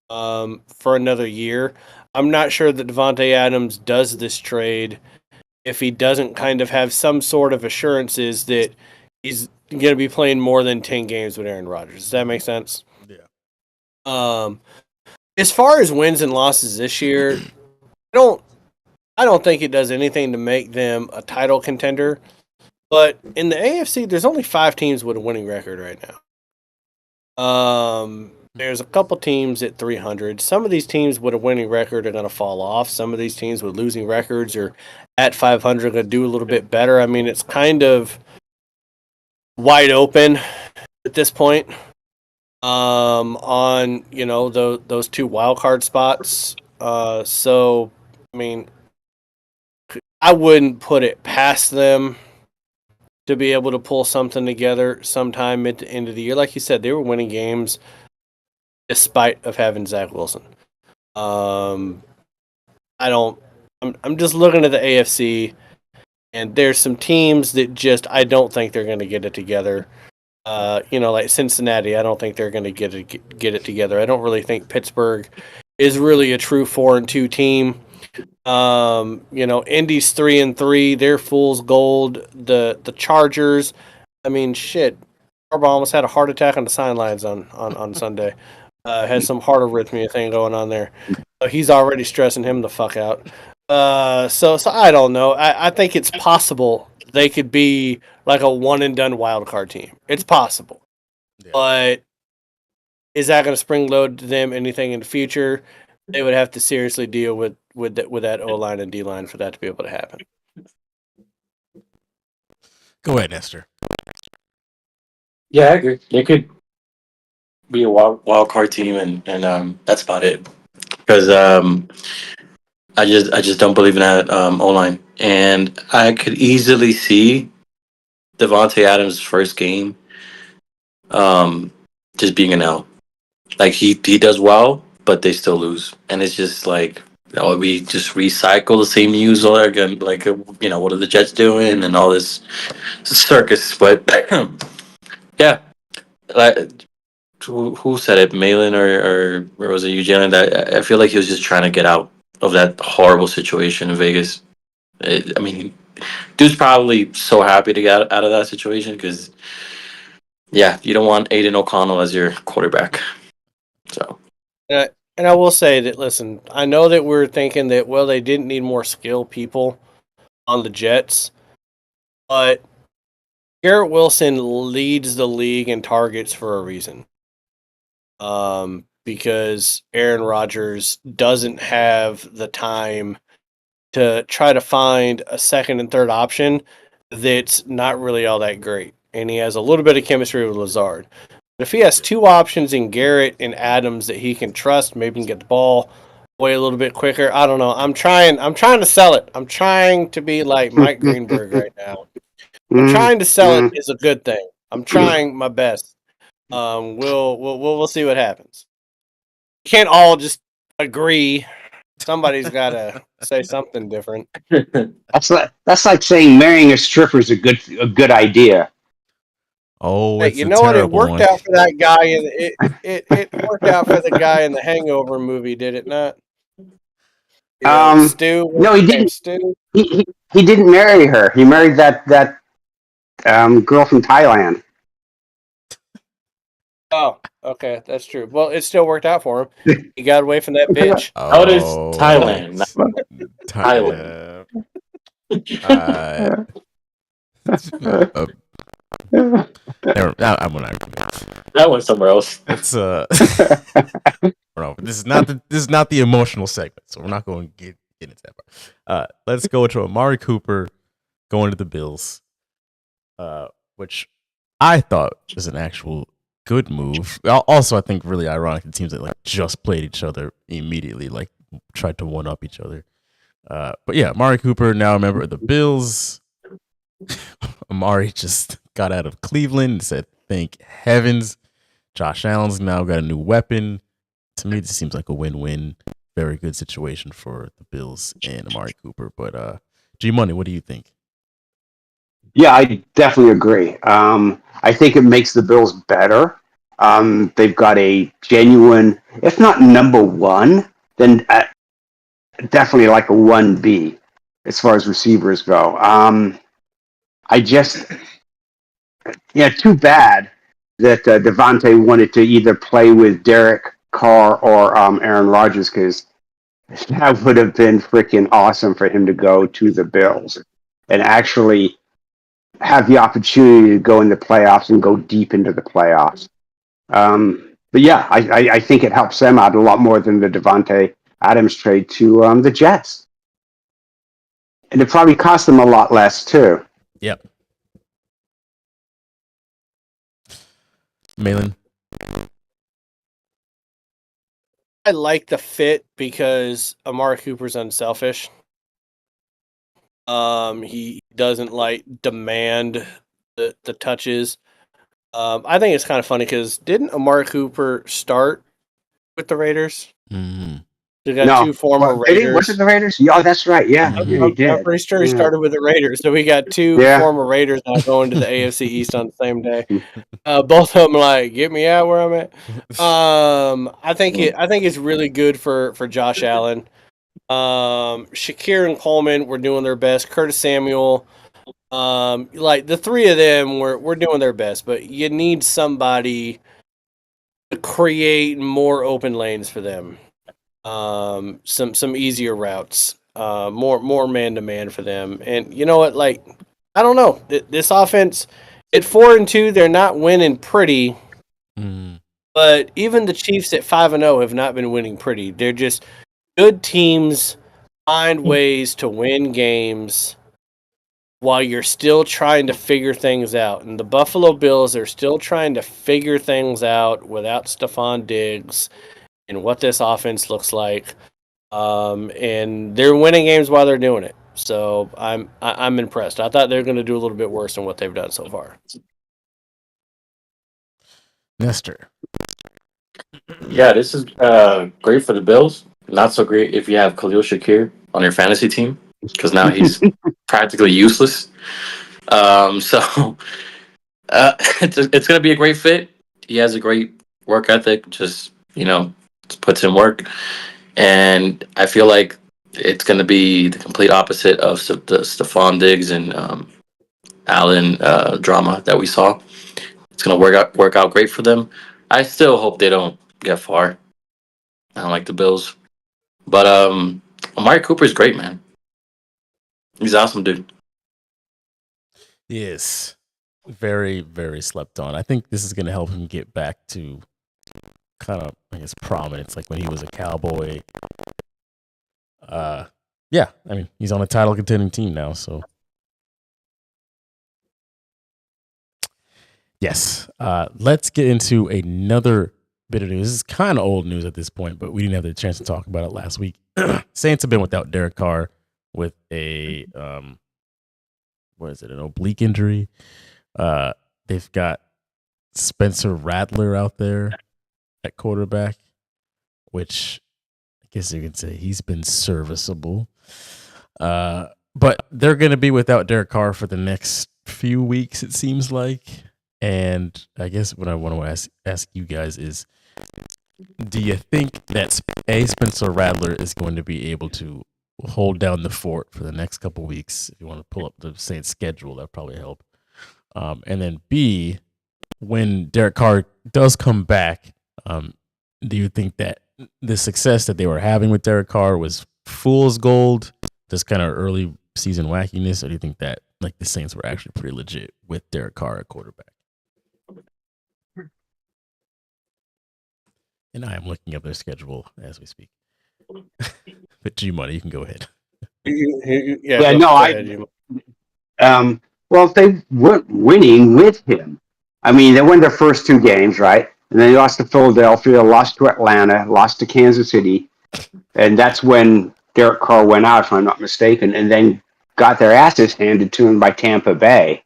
for another year. I'm not sure that Davante Adams does this trade if he doesn't kind of have some sort of assurances that he's going to be playing more than 10 games with Aaron Rodgers. Does that make sense? Yeah. As far as wins and losses this year, I don't think it does anything to make them a title contender. But in the AFC, there's only 5 teams with a winning record right now. There's a couple teams at 300. Some of these teams with a winning record are going to fall off. Some of these teams with losing records are at 500 going to do a little bit better. I mean, it's kind of wide open at this point on, you know, those 2 wild card spots. So, I mean, I wouldn't put it past them to be able to pull something together sometime at the end of the year. Like you said, they were winning games despite of having Zach Wilson. I'm just looking at the AFC, and there's some teams that just I don't think they're going to get it together. You know, like Cincinnati, I don't think they're going to get it together. I don't really think Pittsburgh is really a true 4-2 team. You know, Indy's 3-3. They're fool's gold. The Chargers. I mean, shit. Harbaugh almost had a heart attack on the sidelines on Sunday. Has some heart arrhythmia thing going on there. So he's already stressing him the fuck out. So I don't know. I think it's possible they could be like a one and done wild card team. It's possible, but is that going to spring load to them anything in the future? They would have to seriously deal with that O line and D line for that to be able to happen. Go ahead, Nestor. Yeah, I agree. They could be a wild card team, and that's about it. Because I just don't believe in that O line, and I could easily see Davante Adams' first game just being an L. Like he does well, but they still lose, and it's just like, oh, we just recycle the same news all again. Like, you know, what are the Jets doing and all this circus? But yeah, like, who said it, Malin or was it you, Jalen? That I feel like he was just trying to get out of that horrible situation in Vegas. I mean, dude's probably so happy to get out of that situation because, yeah, you don't want Aiden O'Connell as your quarterback. So. And I will say that, listen, I know that we're thinking that, well, they didn't need more skilled people on the Jets, but Garrett Wilson leads the league in targets for a reason. Because Aaron Rodgers doesn't have the time to try to find a second and third option that's not really all that great. And he has a little bit of chemistry with Lazard. But if he has 2 options in Garrett and Adams that he can trust, maybe can get the ball away a little bit quicker. I don't know. I'm trying to sell it. I'm trying to be like Mike Greenberg right now. I'm trying to sell it is a good thing. I'm trying my best. We'll see what happens. You can't all just agree. Somebody's got to say something different. That's like saying marrying a stripper is a good idea. Oh, hey, it's you a know what? It terrible worked one. out for that guy, and it worked out for the guy in the Hangover movie, did it not? Stu. No, he didn't. Stu. He didn't marry her. He married that girl from Thailand. Oh, okay, that's true. Well, it still worked out for him. He got away from that bitch. How does Thailand? Thailand. I'm not. That went somewhere else. It's No, this is not the emotional segment, so we're not going to get into that part. Let's go to Amari Cooper going to the Bills, which I thought was an actual good move. Also, I think really ironic the teams that like just played each other immediately, like tried to one up each other. But yeah, Amari Cooper now a member of the Bills. Amari just got out of Cleveland and said, "Thank heavens." Josh Allen's now got a new weapon. To me, this seems like a win-win. Very good situation for the Bills and Amari Cooper. But G Money, what do you think? Yeah, I definitely agree. I think it makes the Bills better. They've got a genuine, if not number one, then definitely like a 1B as far as receivers go. Too bad that Davante wanted to either play with Derek Carr or Aaron Rodgers, because that would have been freaking awesome for him to go to the Bills and actually have the opportunity to go in the playoffs and go deep into the playoffs. But yeah, I think it helps them out a lot more than the Davante Adams trade to the Jets. And it probably cost them a lot less too. Yep. Malin. I like the fit because Amari Cooper's unselfish. He doesn't like demand the touches. I think it's kind of funny because didn't Amari Cooper start with the Raiders? Mm-hmm. They got two former Raiders. Was it the Raiders? Yeah, that's right. Yeah, he did. I'm pretty sure he started with the Raiders. So we got two former Raiders now going to the AFC East on the same day. Both of them like, get me out where I'm at. I think it's really good for Josh Allen. Shakir and Coleman were doing their best. Curtis Samuel, like the three of them were doing their best, but you need somebody to create more open lanes for them. Some easier routes, more man to man for them. And you know what? Like, I don't know. This offense at 4-2, they're not winning pretty. But even the Chiefs at 5-0 have not been winning pretty. They're just good teams find ways to win games while you're still trying to figure things out. And the Buffalo Bills are still trying to figure things out without Stephon Diggs and what this offense looks like. And they're winning games while they're doing it. So I'm impressed. I thought they were going to do a little bit worse than what they've done so far. Nestor. Yeah, this is great for the Bills. Not so great if you have Khalil Shakir on your fantasy team, because now he's practically useless. So it's going to be a great fit. He has a great work ethic. Just puts in work, and I feel like it's going to be the complete opposite of the Stephon Diggs and Allen drama that we saw. It's going to work out great for them. I still hope they don't get far. I don't like the Bills, but Amari Cooper is great, man. He's awesome, dude. Yes, very, very slept on. I think this is going to help him get back to kind of, I guess, prominence, like when he was a Cowboy. Yeah, I mean, he's on a title contending team now, so. Yes, let's get into another bit of news. This is kind of old news at this point, but we didn't have the chance to talk about it last week. Saints have been without Derek Carr with a, an oblique injury. They've got Spencer Rattler out there at quarterback, which I guess you can say he's been serviceable. But they're going to be without Derek Carr for the next few weeks, it seems like. And I guess what I want to ask you guys is, do you think that Spencer Rattler is going to be able to hold down the fort for the next couple weeks? If you want to pull up the Saints schedule, that'd probably help. And then B, when Derek Carr does come back, do you think that the success that they were having with Derek Carr was fool's gold, just kind of early season wackiness, or do you think that like the Saints were actually pretty legit with Derek Carr at quarterback? And I am looking up their schedule as we speak. But G-Money, you can go ahead. Yeah, no, go ahead, you. Well, if they weren't winning with him, I mean, they won their first two games, right? And then they lost to Philadelphia, lost to Atlanta, lost to Kansas City, and that's when Derek Carr went out, if I'm not mistaken, and then got their asses handed to him by Tampa Bay.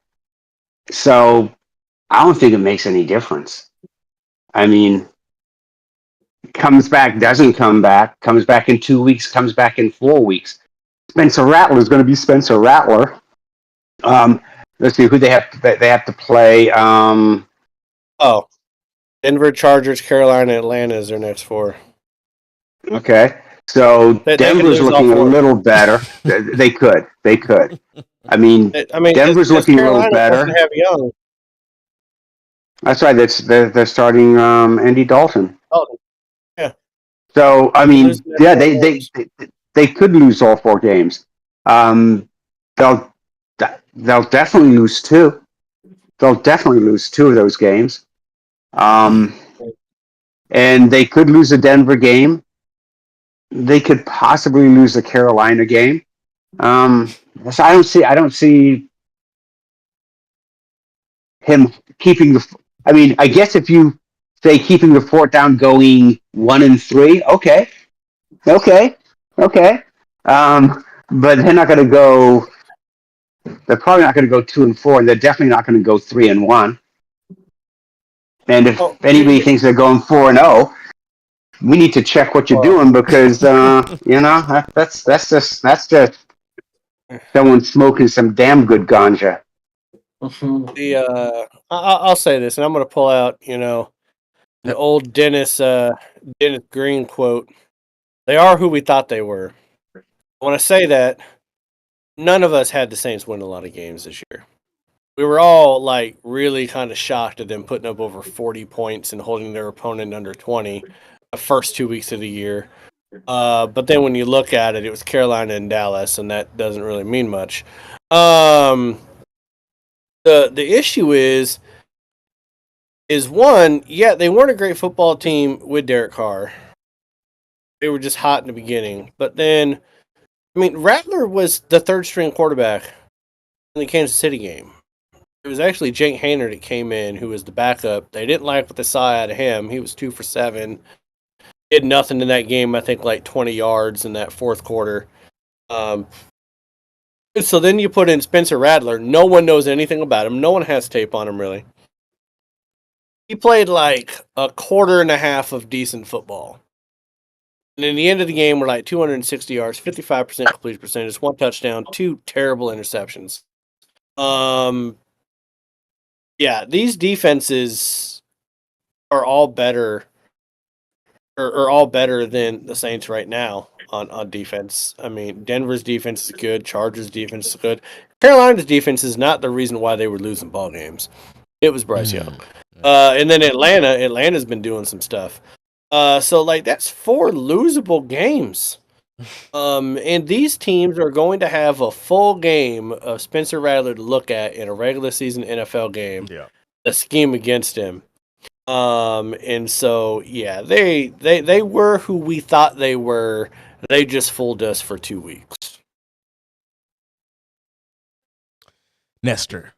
So I don't think it makes any difference. I mean, comes back, doesn't come back, comes back in 2 weeks, comes back in 4 weeks. Spencer Rattler is going to be Spencer Rattler. Let's see who they have. They have to play. Denver, Chargers, Carolina, Atlanta is their next four. Okay, so They Denver's lose all looking a four. little better. They could. I mean, Denver's looking a little Carolina better. doesn't have Young. That's right. They're starting Andy Dalton. Oh, yeah. So I They're mean, losing yeah, their four games. they could lose all 4 games. They'll definitely lose 2. They'll definitely lose 2 of those games. And they could lose a Denver game. They could possibly lose a Carolina game. So I don't see him keeping the. I mean, I guess if you say keeping the fort down, going 1-3, okay. But they're not going to go. They're probably not going to go 2-4, and they're definitely not going to go 3-1. And if anybody thinks they're going 4-0, we need to check what you're doing because that's just someone smoking some damn good ganja. I'll say this, and I'm going to pull out the old Dennis Green quote. They are who we thought they were. When I say that, none of us had the Saints win a lot of games this year. We were all really kind of shocked at them putting up over 40 points and holding their opponent under 20 the first 2 weeks of the year. But then when you look at it, it was Carolina and Dallas, and that doesn't really mean much. The issue is one, yeah, they weren't a great football team with Derek Carr. They were just hot in the beginning. But then, I mean, Rattler was the third string quarterback in the Kansas City game. It was actually Jake Haener that came in, who was the backup. They didn't like what they saw out of him. He was 2 for 7. Did nothing in that game. I think 20 yards in that fourth quarter. So then you put in Spencer Rattler. No one knows anything about him. No one has tape on him, really. He played a quarter and a half of decent football. And in the end of the game, we're 260 yards, 55% completion percentage, 1 touchdown, 2 terrible interceptions. Yeah, these defenses are all better, or all better than the Saints right now on defense. I mean, Denver's defense is good. Chargers' defense is good. Carolina's defense is not the reason why they were losing ball games. It was Bryce Young. And then Atlanta's been doing some stuff. So that's 4 losable games. And these teams are going to have a full game of Spencer Rattler to look at in a regular season NFL game. Yeah. A scheme against him. And so yeah, they were who we thought they were. They just fooled us for 2 weeks. Nestor.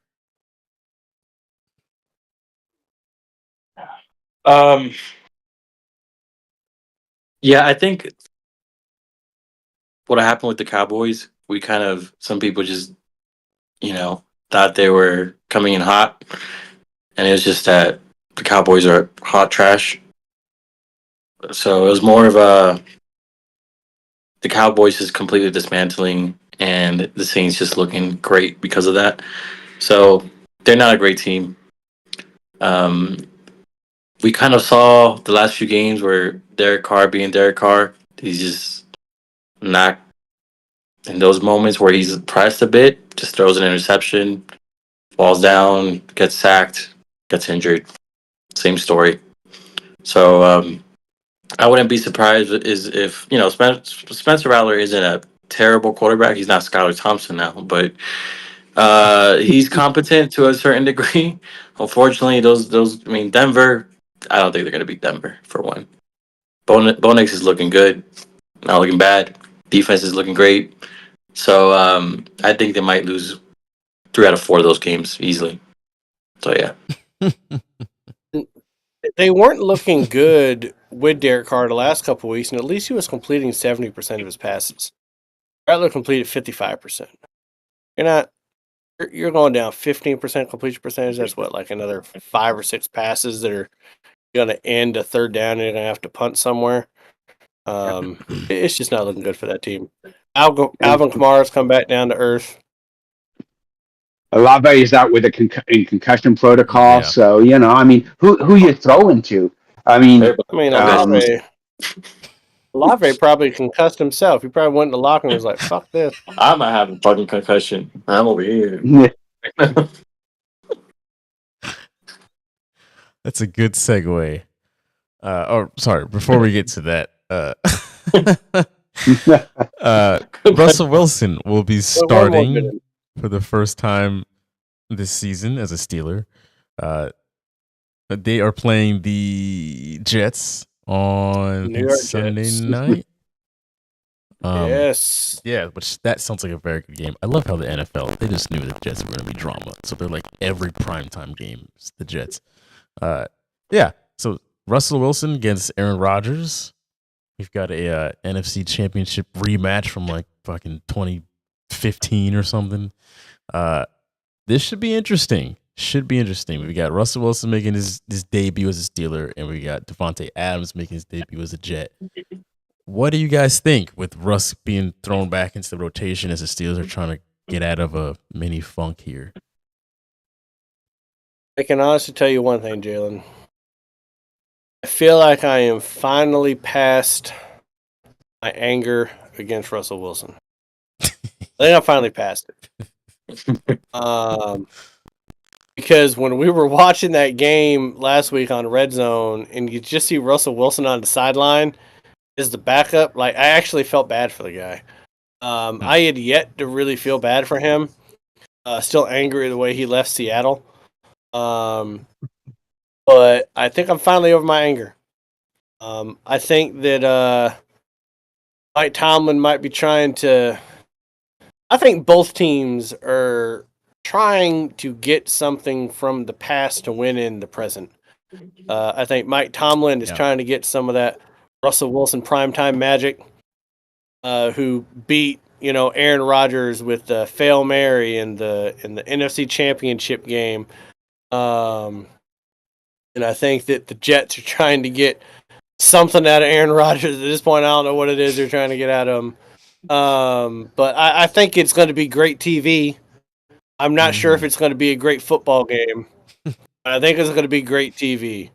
Yeah, I think what happened with the Cowboys, some people just, thought they were coming in hot. And it was just that the Cowboys are hot trash. So it was more of the Cowboys is completely dismantling and the Saints just looking great because of that. So they're not a great team. We kind of saw the last few games where Derek Carr being Derek Carr, he's just not in those moments where he's pressed a bit, just throws an interception, falls down, gets sacked, gets injured. Same story. So I wouldn't be surprised if Spencer Rattler isn't a terrible quarterback. He's not Skylar Thompson now, but he's competent to a certain degree. Unfortunately, Denver. I don't think they're going to beat Denver for one. Bo Nix is looking good, not looking bad. Defense is looking great. So I think they might lose 3 out of 4 of those games easily. So yeah. They weren't looking good with Derek Carr the last couple of weeks, and at least he was completing 70% of his passes. Rattler completed 55%. You're going down 15% completion percentage. That's what, like another 5 or 6 passes that are going to end a third down and you're going to have to punt somewhere. It's just not looking good for that team. Alvin Kamara's come back down to earth. Olave is out with in concussion protocol, so I mean, who you throwing to? I mean, Olave probably concussed himself. He probably went in the locker room and was like, "Fuck this." I might have a fucking concussion. I'm over here. That's a good segue. Sorry, before we get to that, Russell Wilson will be starting for the first time this season as a Steeler. They are playing the Jets on Sunday night. Yes. Yeah, which that sounds like a very good game. I love how the NFL, they just knew the Jets were going to be drama. So they're like every primetime game is the Jets. Yeah, so Russell Wilson against Aaron Rodgers. We've got a NFC Championship rematch from like fucking 2015 or something. This should be interesting. We got Russell Wilson making his debut as a Steeler, and we got Davante Adams making his debut as a Jet. What do you guys think with Russ being thrown back into the rotation as the Steelers are trying to get out of a mini funk here? I can honestly tell you one thing, Jalen. I feel like I am finally past my anger against Russell Wilson. I think I'm finally past it. Because when we were watching that game last week on Red Zone and you just see Russell Wilson on the sideline as the backup, like I actually felt bad for the guy. I had yet to really feel bad for him. Still angry the way he left Seattle. But I think I'm finally over my anger. I think that Mike Tomlin might be trying to... I think both teams are trying to get something from the past to win in the present. I think Mike Tomlin is trying to get some of that Russell Wilson primetime magic, who beat Aaron Rodgers with the Fail Mary in the NFC Championship game. And I think that the Jets are trying to get something out of Aaron Rodgers. At this point, I don't know what it is they're trying to get out of him. But I think it's going to be great TV. I'm not sure if it's going to be a great football game. But I think it's going to be great TV.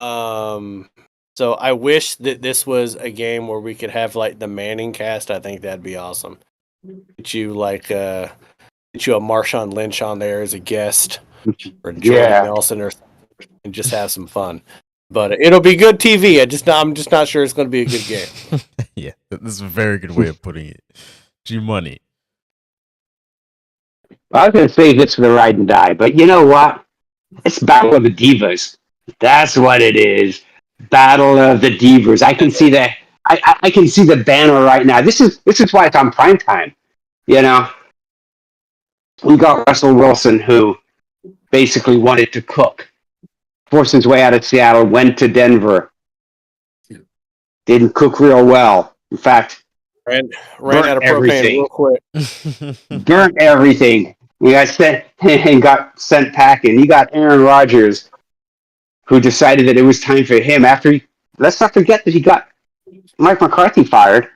So I wish that this was a game where we could have like the Manning cast. I think that'd be awesome. Get you a Marshawn Lynch on there as a guest, or Jordan Nelson, or something, and just have some fun. But it'll be good TV. I'm just not sure it's going to be a good game. Yeah, this is a very good way of putting it. G-Money. I was going to say this for the ride and die, but you know what? It's Battle of the Divas. That's what it is. Battle of the Divas. I can see that. I can see the banner right now. This is why it's on prime time. We got Russell Wilson, who basically wanted to cook. Forced his way out of Seattle, went to Denver. Didn't cook real well. In fact, ran out of propane real quick. Burnt everything. We got sent and got sent packing. You got Aaron Rodgers, who decided that it was time for him let's not forget that he got Mike McCarthy fired.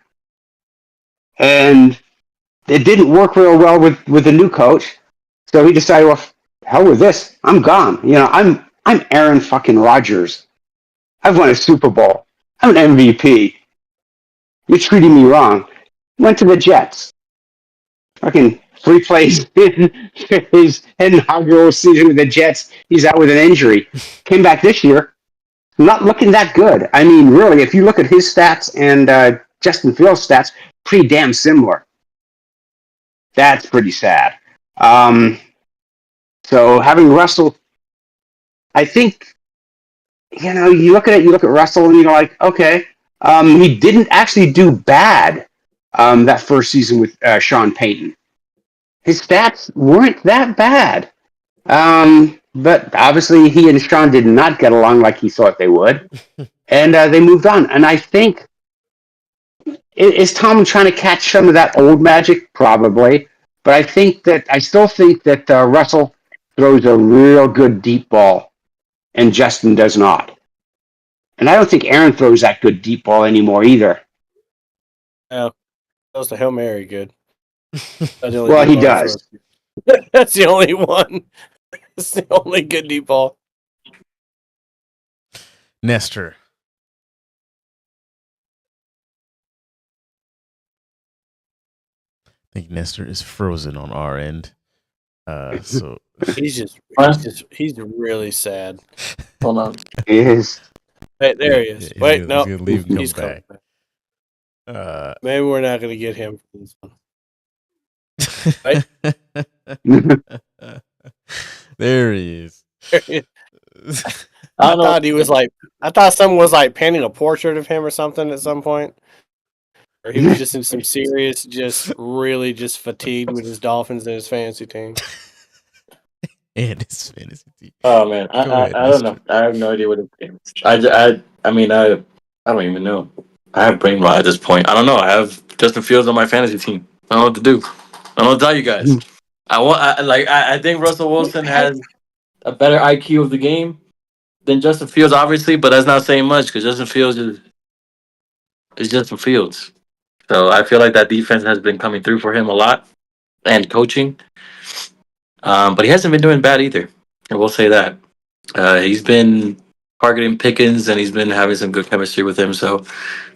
And it didn't work real well with the new coach. So he decided, well, hell with this. I'm gone. I'm Aaron fucking Rodgers. I've won a Super Bowl. I'm an MVP. You're treating me wrong. Went to the Jets. Fucking 3 plays in his inaugural season with the Jets. He's out with an injury. Came back this year. Not looking that good. I mean, really, if you look at his stats and Justin Fields' stats, pretty damn similar. That's pretty sad. So having Russell, I think you look at Russell, and you're like, okay, he didn't actually do bad that first season with Sean Payton. His stats weren't that bad. But obviously, he and Sean did not get along like he thought they would, and they moved on. And I think is Tom trying to catch some of that old magic, probably. But I still think that Russell throws a real good deep ball, and Justin does not. And I don't think Aaron throws that good deep ball anymore either. Oh, that was the Hail Mary good. Well, he does. That's the only one. That's the only good deep ball. Nestor. I think Nestor is frozen on our end. So he's really sad. Hold on. He is. Hey, there he is. Wait, no, he's gonna leave and he's come coming back. Maybe we're not gonna get him for this one. Right? There he is. I thought he was like. I thought someone was like painting a portrait of him or something at some point. Or he was just in some serious, really fatigued with his Dolphins and his fantasy team. And his fantasy team. Oh man, I don't know. I have no idea what it is. I don't even know. I have brain rot at this point. I don't know. I have Justin Fields on my fantasy team. I don't know what to do. I don't know what to tell you guys. I think Russell Wilson has a better IQ of the game than Justin Fields, obviously, but that's not saying much because Justin Fields is Justin Fields. So I feel like that defense has been coming through for him a lot and coaching. But he hasn't been doing bad either. I will say that. He's been targeting Pickens and he's been having some good chemistry with him. So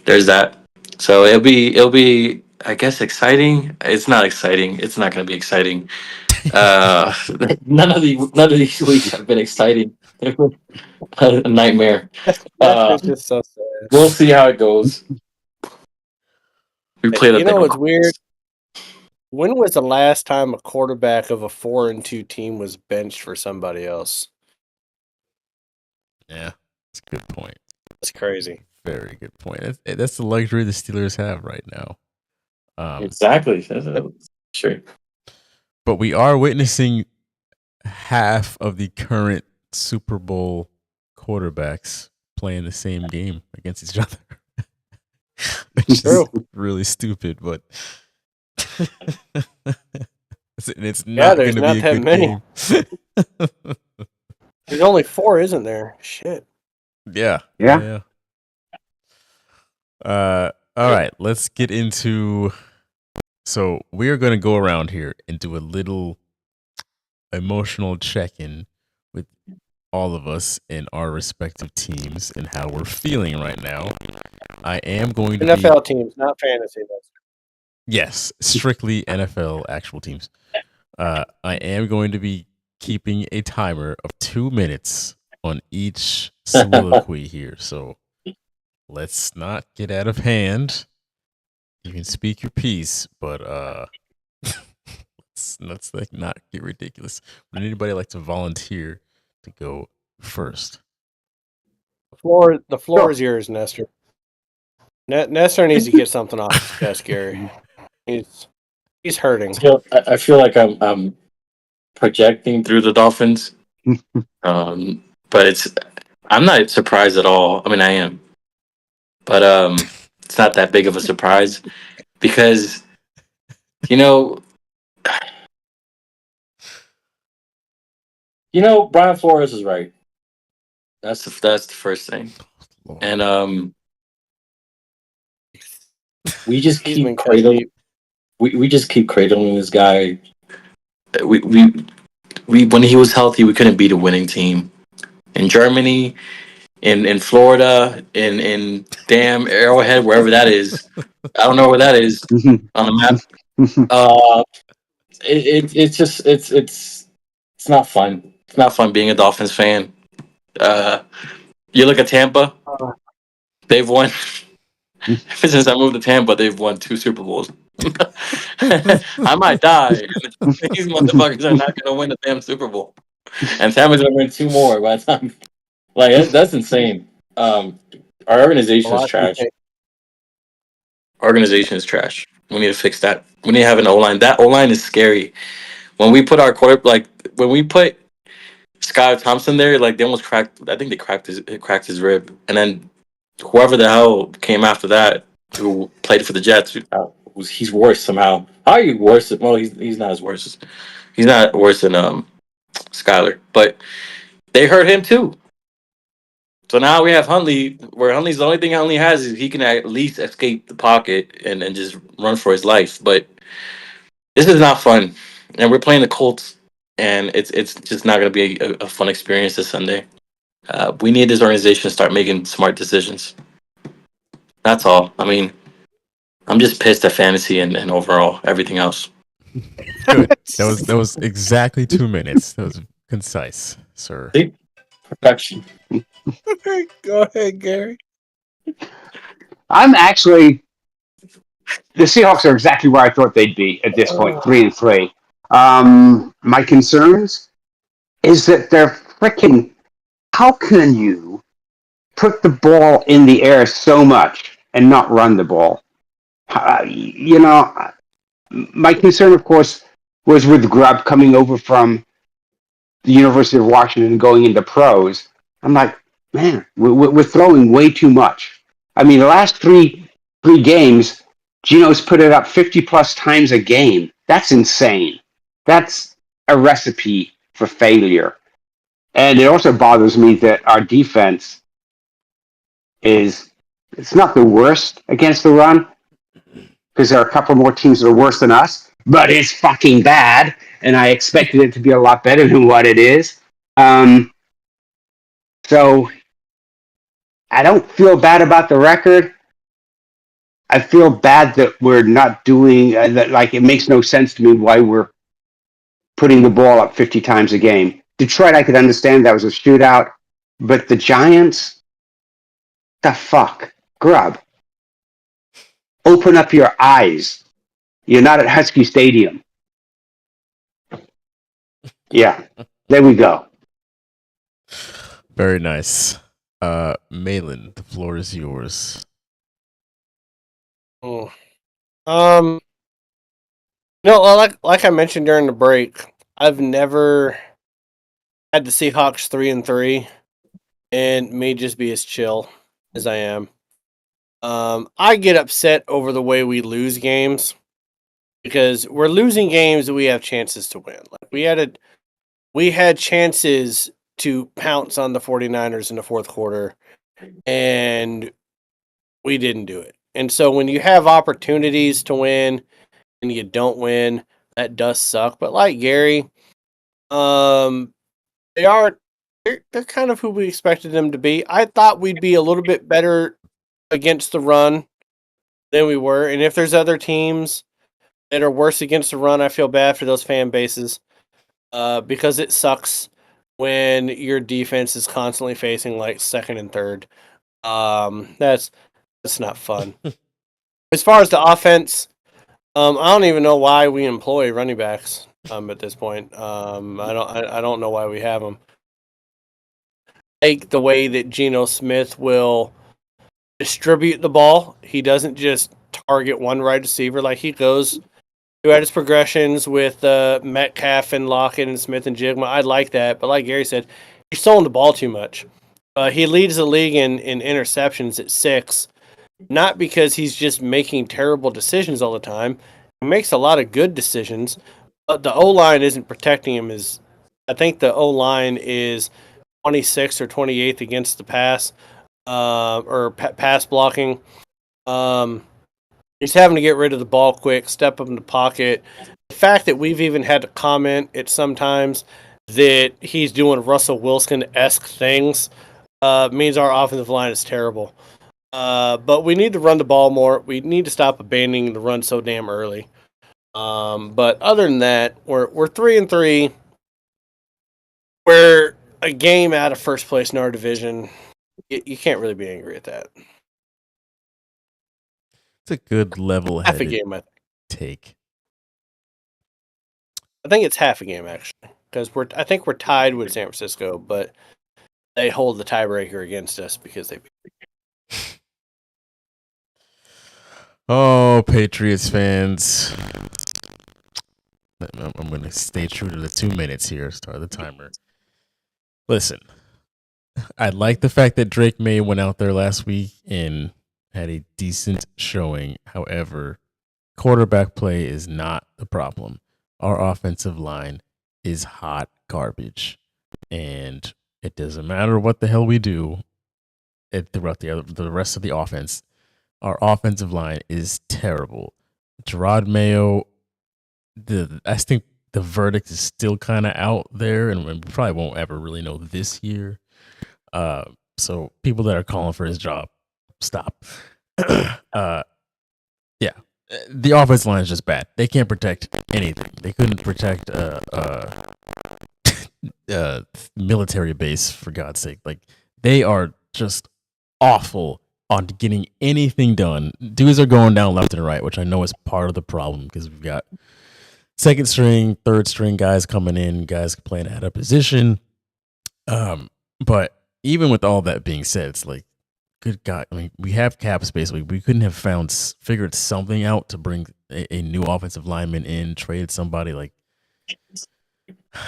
there's that. So it'll be I guess exciting. It's not exciting. It's not going to be exciting. None of these weeks have been exciting. A nightmare. That's just so sad. We'll see how it goes. We played. You know what's weird? When was the last time a quarterback of a 4-2 team was benched for somebody else? Yeah, that's a good point. That's crazy. Very good point. That's the luxury the Steelers have right now. Exactly. Sure. But we are witnessing half of the current Super Bowl quarterbacks playing the same game against each other. Which is really stupid, but it's not going to be a good game. There's only 4, isn't there? Shit. Yeah. All right, let's get into. So we're going to go around here and do a little emotional check-in with all of us in our respective teams and how we're feeling right now. I am going to NFL teams, not fantasy. Yes, strictly NFL actual teams. I am going to be keeping a timer of 2 minutes on each soliloquy here. So let's not get out of hand. You can speak your piece, but let's like not get ridiculous. Would anybody like to volunteer to go first? The floor is yours, Nestor. Nestor needs to get something off his chest, Gary. He's hurting. I feel like I'm projecting through the Dolphins, but I'm not surprised at all. I mean, I am, but it's not that big of a surprise because Brian Flores is right. That's the first thing, and we just keep cradling. We just keep cradling this guy. We when he was healthy, we couldn't beat a winning team in Germany, in Florida, in damn Arrowhead, wherever that is. I don't know where that is on the map. It's not fun. It's not fun being a Dolphins fan. You look at Tampa; they've won. Ever since I moved to Tampa, they've won 2 Super Bowls. I might die. These motherfuckers are not going to win the damn Super Bowl. And Tampa's going to win 2 more by the time Like that's insane. Our organization is Velocity trash. Organization is trash. We need to fix that. We need to have an O line. That O line is scary. When we put our when we put Skylar Thompson there, like they almost cracked. I think they cracked his rib, and then whoever the hell came after that, who played for the Jets, he's worse somehow. How are you worse? Well, he's not as worse. He's not worse than Skylar, but they hurt him too. So now we have Huntley, where Huntley's the only thing Huntley has is he can at least escape the pocket and just run for his life. But this is not fun, and we're playing the Colts, and it's just not going to be a fun experience this Sunday. We need this organization to start making smart decisions. That's all. I mean, I'm just pissed at fantasy and overall everything else. Good. That was exactly 2 minutes. That was concise, sir. See? Perfection. Go ahead, Gary. I'm actually the Seahawks are exactly where I thought they'd be at this point, 3-3. My concerns is that they're freaking. How can you put the ball in the air so much and not run the ball? My concern, of course, was with Grubb coming over from the University of Washington and going into pros. I'm like, man, we're throwing way too much. I mean, the last three games, Gino's put it up 50 plus times a game. That's insane. That's a recipe for failure. And it also bothers me that our defense it's not the worst against the run, because there are a couple more teams that are worse than us, but it's fucking bad, and I expected it to be a lot better than what it is. So I don't feel bad about the record. I feel bad that we're not doing that. Like, it makes no sense to me why we're putting the ball up 50 times a game. Detroit, I could understand that was a shootout, but the Giants, the fuck, Grubb. Open up your eyes. You're not at Husky Stadium. Yeah, there we go. Very nice. Malin, the floor is yours. Oh. Like I mentioned during the break, I've never had the Seahawks 3-3 and me just be as chill as I am. I get upset over the way we lose games because we're losing games that we have chances to win. Like we had chances to pounce on the 49ers in the fourth quarter, and we didn't do it. And so when you have opportunities to win and you don't win, that does suck. But like Gary, they're kind of who we expected them to be. I thought we'd be a little bit better against the run than we were. And if there's other teams that are worse against the run, I feel bad for those fan bases because it sucks when your defense is constantly facing like second and third. That's not fun. As far as the offense, I don't even know why we employ running backs at this point. I don't know why we have them. Like the way that Geno Smith will distribute the ball, he doesn't just target one wide receiver. Like he goes throughout his progressions with Metcalf and Lockett and Smith and Jigma. I like that, but like Gary said, he's throwing the ball too much. He leads the league in interceptions at 6. Not because he's just making terrible decisions all the time. He makes a lot of good decisions, but the O-line isn't protecting him. I think the O-line is 26th or 28th against the pass or pass blocking. He's having to get rid of the ball quick, step up in the pocket. The fact that we've even had to comment at sometimes that he's doing Russell Wilson-esque things means our offensive line is terrible. But we need to run the ball more. We need to stop abandoning the run so damn early. But other than that, we're 3-3. We're a game out of first place in our division. You can't really be angry at that. It's a good level-headed half a game, take. I think it's half a game actually, because I think we're tied with San Francisco, but they hold the tiebreaker against us because they. Oh, Patriots fans. I'm going to stay true to the 2 minutes here. Start the timer. Listen, I like the fact that Drake May went out there last week and had a decent showing. However, quarterback play is not the problem. Our offensive line is hot garbage. And it doesn't matter what the hell we do throughout the rest of the offense. Our offensive line is terrible. Gerard Mayo, I think the verdict is still kind of out there, and we probably won't ever really know this year. So people that are calling for his job, stop. Yeah, the offensive line is just bad. They can't protect anything. They couldn't protect military base, for God's sake. Like, they are just awful on getting anything done. Dudes are going down left and right, which I know is part of the problem because we've got second string, third string guys coming in, guys playing out of position. But even with all that being said, it's like, good God, I mean, we have cap space. We couldn't have figured something out to bring a new offensive lineman in, traded somebody. Like,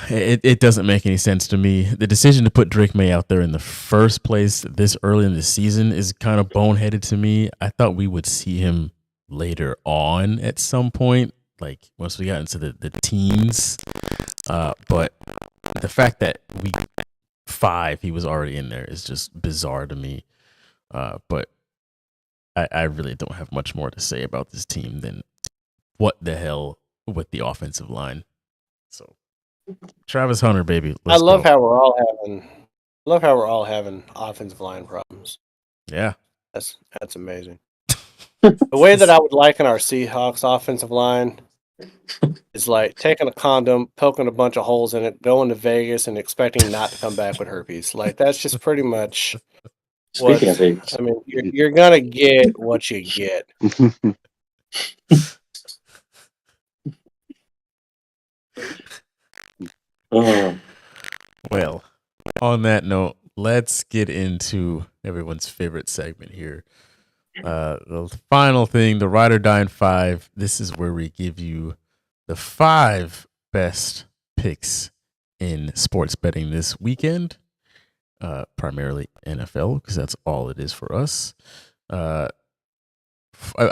it doesn't make any sense to me. The decision to put Drake May out there in the first place this early in the season is kind of boneheaded to me. I thought we would see him later on at some point, like once we got into the teens. But the fact that week 5 he was already in there is just bizarre to me. But I really don't have much more to say about this team than what the hell with the offensive line. So Travis Hunter, baby. I love how we're all having offensive line problems. Yeah. That's amazing. The way that I would liken our Seahawks offensive line is like taking a condom, poking a bunch of holes in it, going to Vegas and expecting not to come back with herpes. Like, that's just pretty much what Speaking of Vegas. I mean, you're gonna get what you get. Well, on that note, let's get into everyone's favorite segment here. The final thing, the Ride or Die in 5. This is where we give you the 5 best picks in sports betting this weekend. Primarily NFL, because that's all it is for us. I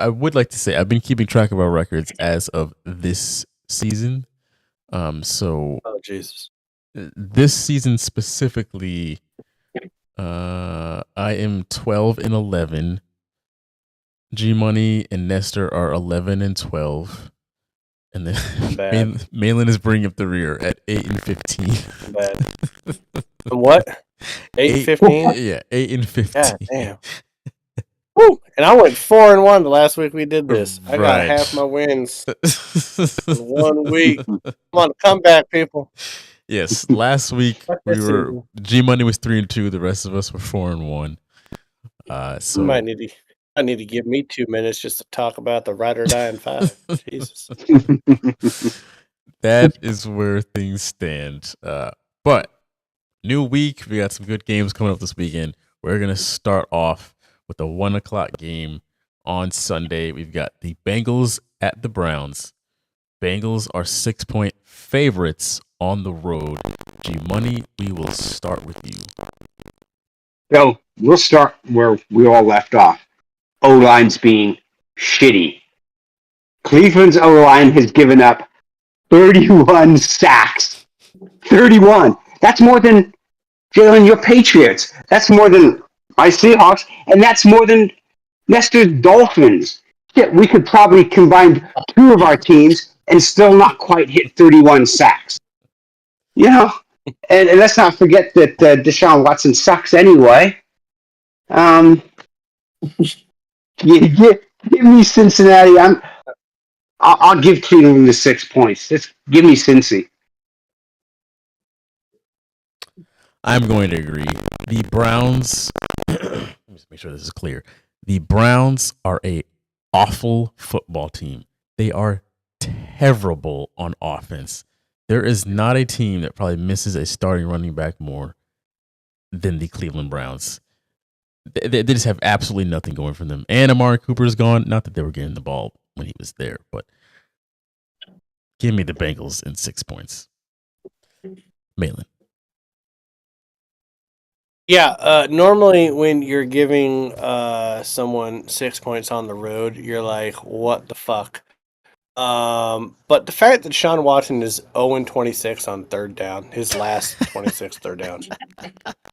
would like to say I've been keeping track of our records as of this season. So Oh, Jesus. this season specifically, I am 12-11. G Money and Nestor are 11-12, and then Malin is bringing up the rear at 8-15. Bad. What? 8-15? Yeah, 8-15. God damn. Woo! And I went 4-1 the last week we did this. I got half my wins in 1 week. Come on, come back, people. Yes, last week G Money was 3-2. The rest of us were 4-1. So I need to give me 2 minutes just to talk about the Ride or Die in 5. Jesus. That is where things stand. But new week, we got some good games coming up this weekend. We're gonna start off with a 1:00 game on Sunday. We've got the Bengals at the Browns. Bengals are 6-point favorites on the road. G Money, we will start with you. So we'll start where we all left off. O-line's being shitty. Cleveland's O-line has given up 31 sacks. 31. That's more than, Jalen, your Patriots. That's more than my Seahawks. And that's more than Nestor's Dolphins. Shit, we could probably combine 2 of our teams and still not quite hit 31 sacks. You know? And let's not forget that Deshaun Watson sucks anyway. Give me Cincinnati. I'll give Cleveland the 6 points. Just give me Cincy. I'm going to agree. The Browns. Let me make sure this is clear. The Browns are a awful football team. They are terrible on offense. There is not a team that probably misses a starting running back more than the Cleveland Browns. They just have absolutely nothing going for them. And Amari Cooper is gone. Not that they were getting the ball when he was there, but give me the Bengals in 6 points. Malin. Yeah, normally when you're giving someone 6 points on the road, you're like, what the fuck? But the fact that Sean Watson is 0-26 on third down, his last 26 third down.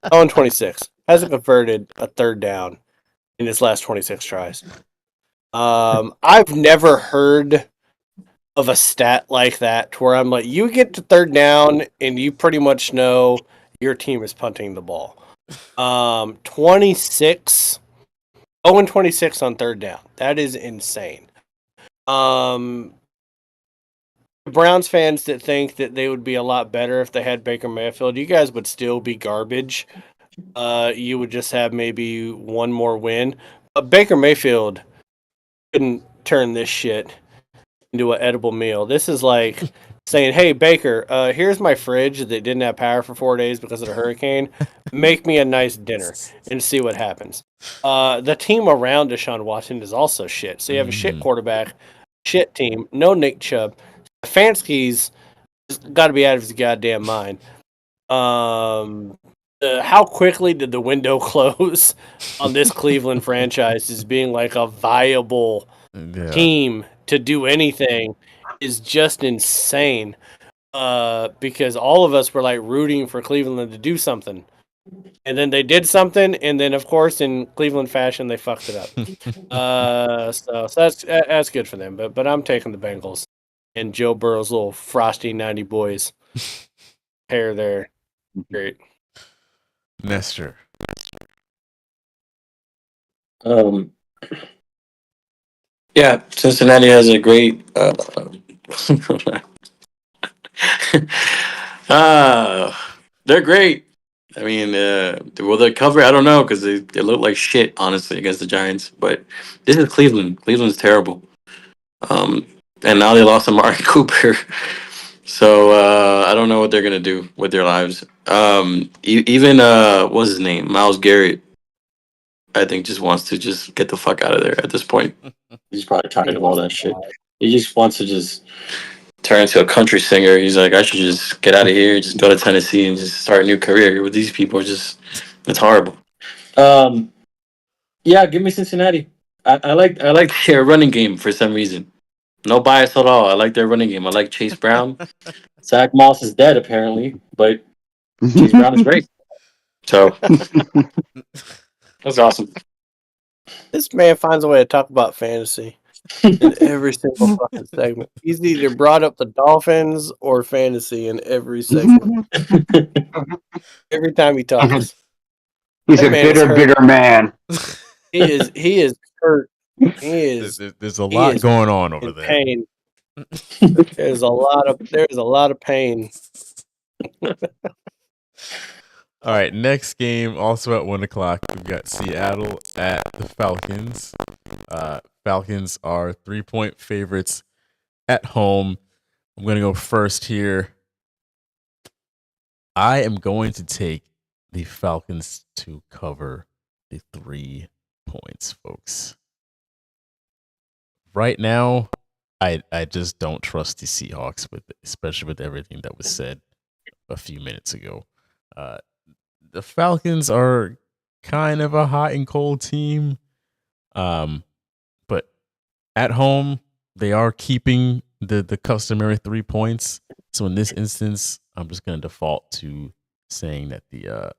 0-26. Hasn't converted a third down in his last 26 tries. I've never heard of a stat like that to where I'm like, you get to third down and you pretty much know your team is punting the ball. 26 0-26 on third down. That is insane. Browns fans that think that they would be a lot better if they had Baker Mayfield, you guys would still be garbage. You would just have maybe one more win. But Baker Mayfield couldn't turn this shit into an edible meal. This is like saying, hey, Baker, here's my fridge that didn't have power for 4 days because of the hurricane. Make me a nice dinner and see what happens. The team around Deshaun Watson is also shit. So you have a shit quarterback, shit team, no Nick Chubb. Stefanski's got to be out of his goddamn mind. How quickly did the window close on this Cleveland franchise as being like a viable team to do anything is just insane. Because all of us were like rooting for Cleveland to do something. And then they did something, and then of course in Cleveland fashion they fucked it up. So that's good for them. But I'm taking the Bengals and Joe Burrow's little frosty 90 boys hair there. Great. Nestor. Yeah, Cincinnati has a great. They're great. I mean, will they cover? I don't know because they look like shit, honestly, against the Giants. But this is Cleveland. Cleveland's terrible. And now they lost Amari Cooper. So I don't know what they're gonna do with their lives. Even what's his name, Myles Garrett. I think just wants to just get the fuck out of there at this point. He's probably tired of all that shit. He just wants to just turn into a country singer. He's like, I should just get out of here, just go to Tennessee and just start a new career. With these people, it's horrible. Yeah, give me Cincinnati. I like their running game for some reason. No bias at all. I like their running game. I like Chase Brown. Zach Moss is dead apparently, but Chase Brown is great. So that's awesome. This man finds a way to talk about fantasy in every single fucking segment. He's either brought up the Dolphins or fantasy in every segment. Every time he talks. He's a bitter man. He is hurt. There's a lot going on over there. Pain. There's a lot of pain. All right, next game also at 1:00. We've got Seattle at the Falcons. Falcons are 3-point favorites at home. I'm going to go first here. I am going to take the Falcons to cover the 3 points, folks. Right now, I just don't trust the Seahawks, especially with everything that was said a few minutes ago. The Falcons are kind of a hot and cold team, but at home they are keeping the customary 3 points. So in this instance, I'm just going to default to saying that the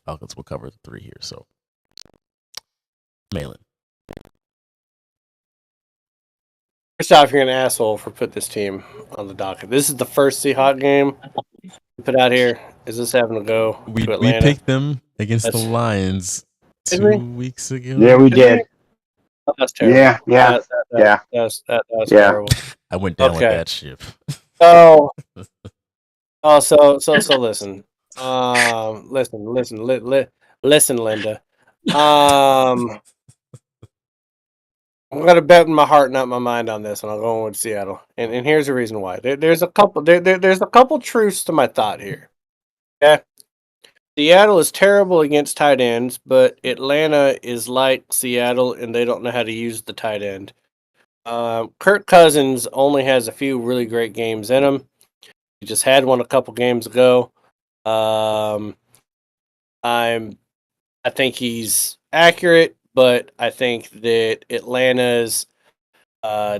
Falcons will cover the 3 here. So, Malin. First off, you're an asshole for putting this team on the docket. This is the first Seahawk game we put out here. Is this having to go to Atlanta? We picked them against the Lions 2 weeks ago. Yeah, we did. Oh, that's terrible. Yeah. That's terrible. I went down with that ship. So listen. Listen, Linda. I'm gonna bet my heart, not my mind, on this, and I'm going with Seattle. And here's the reason why. There's a couple truths to my thought here. Okay, Seattle is terrible against tight ends, but Atlanta is like Seattle, and they don't know how to use the tight end. Kirk Cousins only has a few really great games in him. He just had one a couple games ago. I think he's accurate, but I think that Atlanta's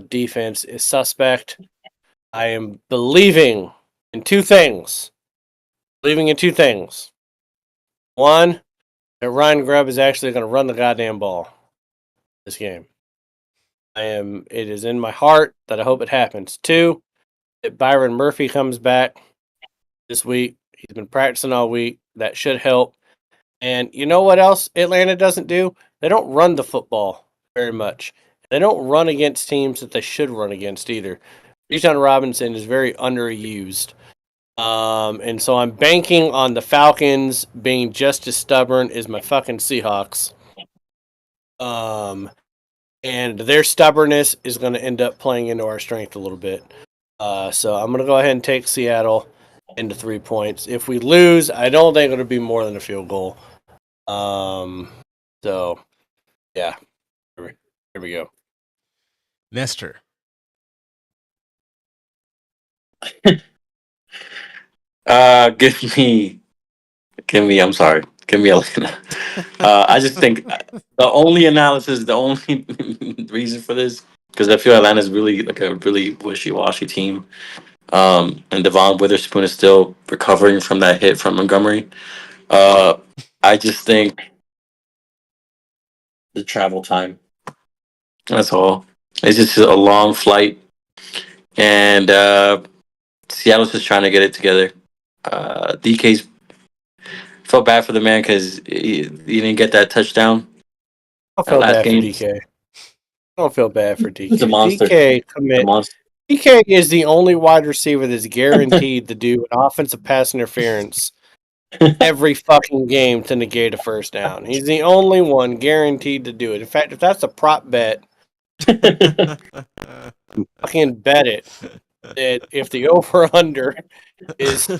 defense is suspect. I am believing in two things. One, that Ryan Grubb is actually going to run the goddamn ball this game. It is in my heart that I hope it happens. Two, that Byron Murphy comes back this week. He's been practicing all week. That should help. And you know what else Atlanta doesn't do? They don't run the football very much. They don't run against teams that they should run against either. Bijan Robinson is very underused. And so I'm banking on the Falcons being just as stubborn as my fucking Seahawks. And their stubbornness is going to end up playing into our strength a little bit. So I'm going to go ahead and take Seattle into 3 points. If we lose, I don't think it'll be more than a field goal. So, yeah. Here we go. Nestor. Give me. I'm sorry. Give me Atlanta. I just think the only reason for this, because I feel Atlanta's really like a really wishy-washy team. And Devon Witherspoon is still recovering from that hit from Montgomery. I just think the travel time. That's all. It's just a long flight, and Seattle's just trying to get it together. DK's felt bad for the man because he didn't get that touchdown. I feel bad for DK. I don't feel bad for DK. He's a monster. DK is the only wide receiver that's guaranteed to do an offensive pass interference every fucking game to negate a first down. He's the only one guaranteed to do it. In fact, if that's a prop bet, fucking bet it. That if the over-under is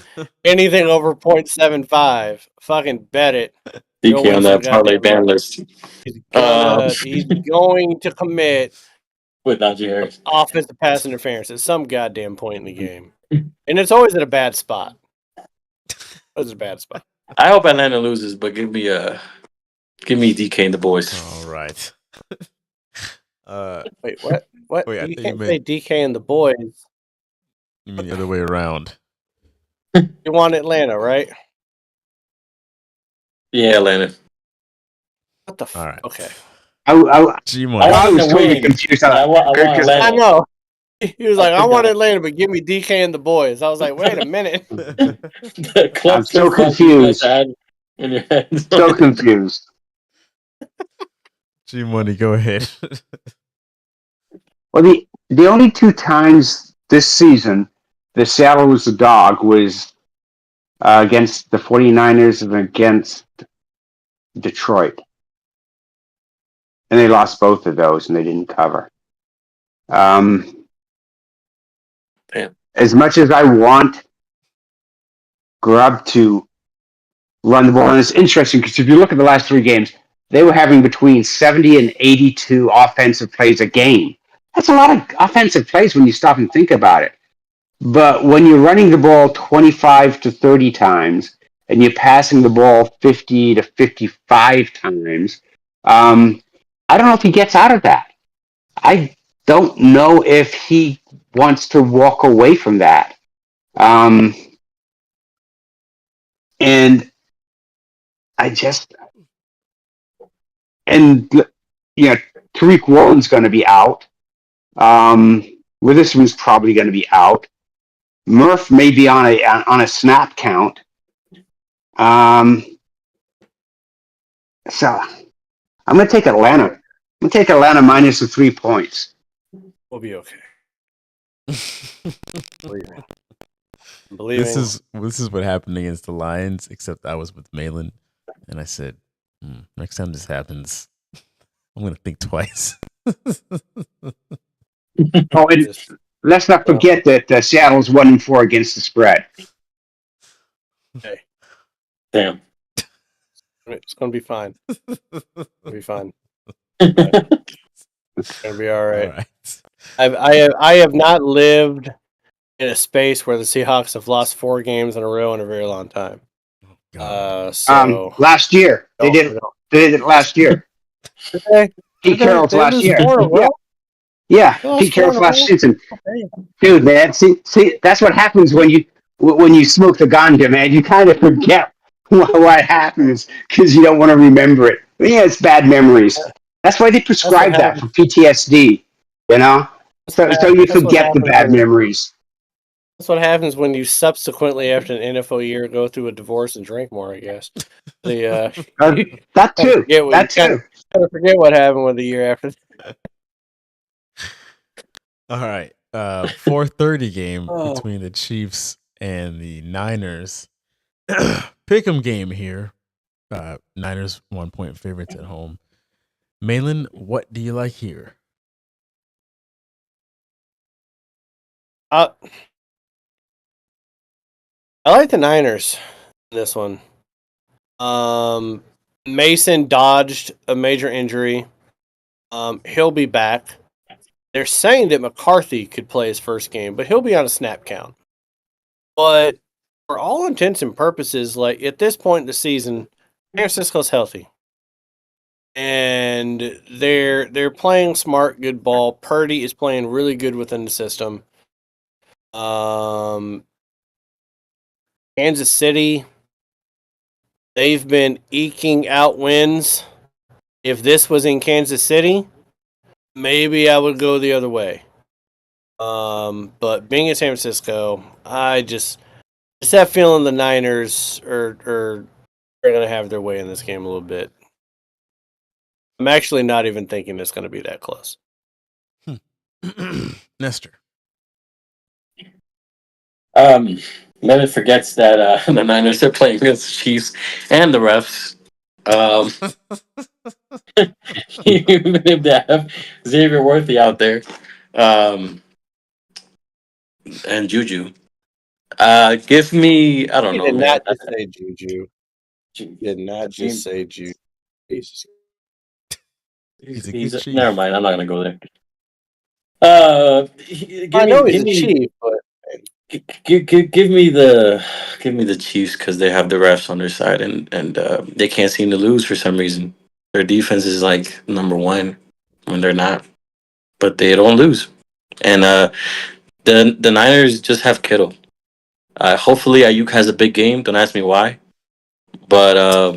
anything over 0.75, fucking bet it. DK on that parlay ban list. He's going to commit with Najee Harris offensive pass interference at some goddamn point in the game, and it's always at a bad spot. It's a bad spot. I hope Atlanta loses, but give me DK and the boys. All right. Wait, what? What? Wait, You can't say DK and the boys. You mean the other way around? You want Atlanta, right? Yeah, Atlanta. What the fuck? All right. Okay. I was totally confused. I know. He was like, I want Atlanta, but give me DK and the boys. I was like, wait a minute. I'm so confused. So confused. G Money, go ahead. Well, the only two times this season that Seattle was a dog was against the 49ers and against Detroit. And they lost both of those, and they didn't cover. As much as I want Grubb to run the ball, and it's interesting because if you look at the last three games, they were having between 70 and 82 offensive plays a game. That's a lot of offensive plays when you stop and think about it. But when you're running the ball 25 to 30 times and you're passing the ball 50 to 55 times, I don't know if he gets out of that. I don't know if he wants to walk away from that. And I just... And, Tariq Woolen's going to be out. Witherspoon's probably going to be out. Murph may be on a snap count. So I'm going to take Atlanta. I'm going to take Atlanta minus the 3 points. We'll be okay. This is what happened against the Lions, except I was with Malin, and I said, next time this happens, I'm going to think twice. And let's not forget that Seattle's 1-4 against the spread. Okay. Damn. It's gonna be fine. It'll be fine. It's gonna be all right. All right. I have not lived in a space where the Seahawks have lost 4 games in a row in a very long time. So last year they did it last year. Pete Carroll's they last lose year. 4 in a row? Yeah, They lost Pete 4 in Carroll's a last row? season. Okay. Dude, man, see, that's what happens when you smoke the ganja, man. You kind of forget what happens because you don't want to remember it. Yeah, it's bad memories. That's why they prescribe that for PTSD. You know, so you That's what forget the happens bad memories. That's what happens when you subsequently, after an NFL year, go through a divorce and drink more. I guess the That too. Kind of forget what happened with the year after. All right. 4:30 game Oh. between the Chiefs and the Niners. Pick'em game here. Niners 1-point favorites at home. Malin, what do you like here? I like the Niners in this one. Mason dodged a major injury. He'll be back. They're saying that McCarthy could play his first game, but he'll be on a snap count. But for all intents and purposes, like at this point in the season, San Francisco's healthy. And they're playing smart, good ball. Purdy is playing really good within the system. Kansas City, they've been eking out wins. If this was in Kansas City, maybe I would go the other way. But being in San Francisco, I just have feeling the Niners are going to have their way in this game a little bit. I'm actually not even thinking it's going to be that close. Nestor. Never forgets that the Niners are playing against the Chiefs and the refs. Even if they have Xavier Worthy out there, and Juju. Give me, I don't He know, did man. not just say Juju. Did not just say Juju. He's Never mind. I'm not gonna go there. I know he's a Chief, but give me the Chiefs because they have the refs on their side and they can't seem to lose for some reason. Their defense is like number 1 when they're not, but they don't lose. And the Niners just have Kittle. Hopefully Ayuk has a big game. Don't ask me why, but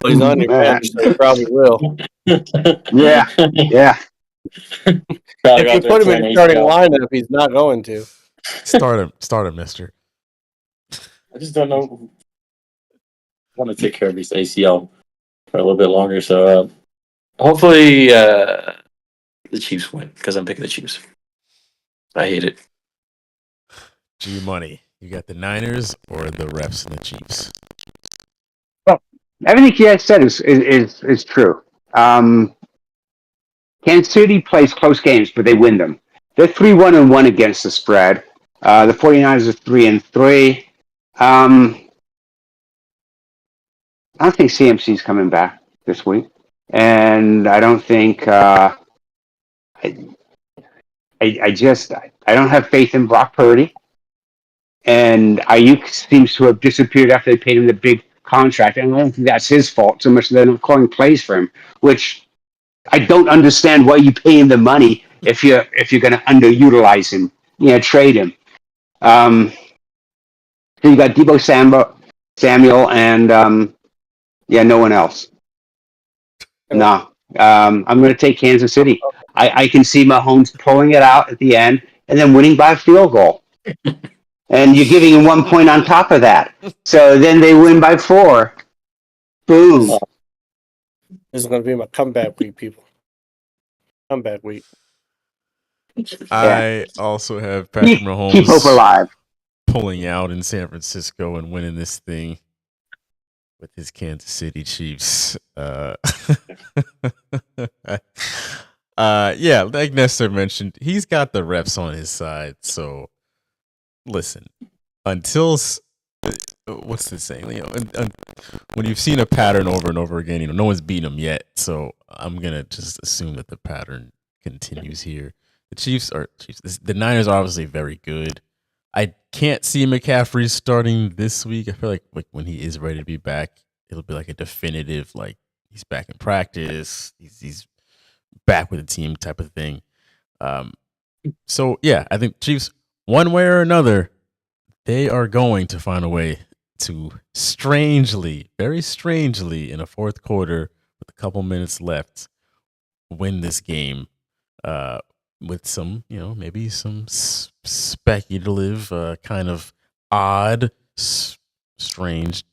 he's on your bench, so he probably will. Yeah. If you put him in the starting lineup, he's not going to. Start him, Mister. I just don't know. I want to take care of this ACL for a little bit longer, so hopefully the Chiefs win because I'm picking the Chiefs. I hate it. G Money. You got the Niners or the refs and the Chiefs? Well, everything you guys said is true. Kansas City plays close games, but they win them. They're 3-1-1 against the spread. The 49ers are 3-3. I don't think CMC's coming back this week, and I don't think I don't have faith in Brock Purdy. And Ayuk seems to have disappeared after they paid him the big contract. And I don't think that's his fault so much that they're not calling plays for him, which I don't understand why you pay him the money if you're going to underutilize him. Trade him. So you got Debo Samuel, and no one else. No. I'm going to take Kansas City. I can see Mahomes pulling it out at the end and then winning by a field goal. And you're giving him 1 point on top of that. So then they win by 4. Boom. This is going to be my comeback week, people. Comeback week. I also have Patrick Mahomes keep hope alive. Pulling out in San Francisco and winning this thing with his Kansas City Chiefs. Like Nestor mentioned, he's got the refs on his side. So listen, until what's the saying? When you've seen a pattern over and over again, no one's beaten them yet. So I'm gonna just assume that the pattern continues here. The Niners are obviously very good. I can't see McCaffrey starting this week. I feel like when he is ready to be back, it'll be like a definitive, like he's back in practice, he's back with the team type of thing. So yeah, I think Chiefs, one way or another, they are going to find a way to very strangely, in a fourth quarter with a couple minutes left, win this game. With some, maybe some speculative, kind of odd, strange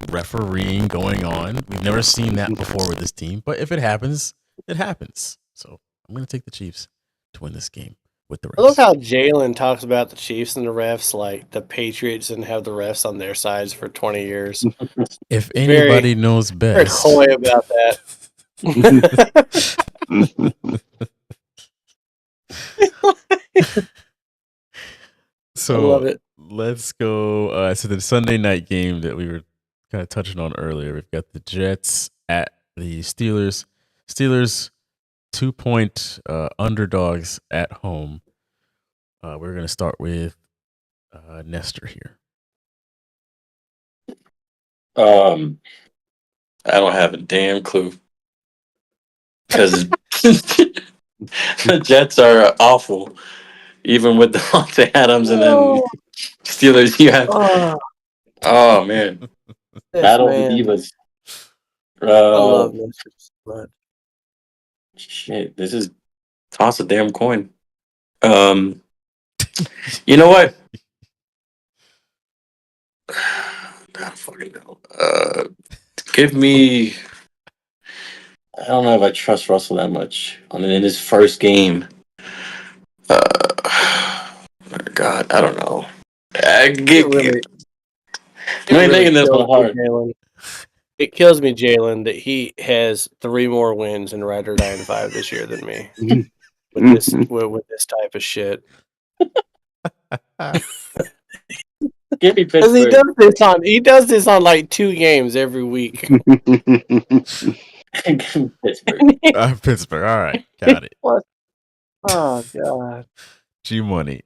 refereeing going on. We've never seen that before with this team, but if it happens, it happens. So I'm going to take the Chiefs to win this game with the refs. I love how Jalen talks about the Chiefs and the refs like the Patriots didn't have the refs on their sides for 20 years. If anybody knows best. Very coy about that. So I love it. Let's go to the Sunday night game that we were kind of touching on earlier. We've got the Jets at the Steelers. Steelers 2-point underdogs at home. We're going to start with Nestor here. I don't have a damn clue because the Jets are awful, even with Davante Adams and then Steelers. You have oh man, Battle of the Divas. I love Nestor so much. Shit, this is toss a damn coin. You know what? I don't fucking know. Give me. I don't know if I trust Russell that much in his first game. God, I don't know. Making this one hard. It kills me, Jalen, that he has 3 more wins in Ride or Die in 5 this year than me with this type of shit. Give me Because Pittsburgh. he does this on like 2 games every week. Pittsburgh. Pittsburgh. All right, got it. What? Oh God. G Money.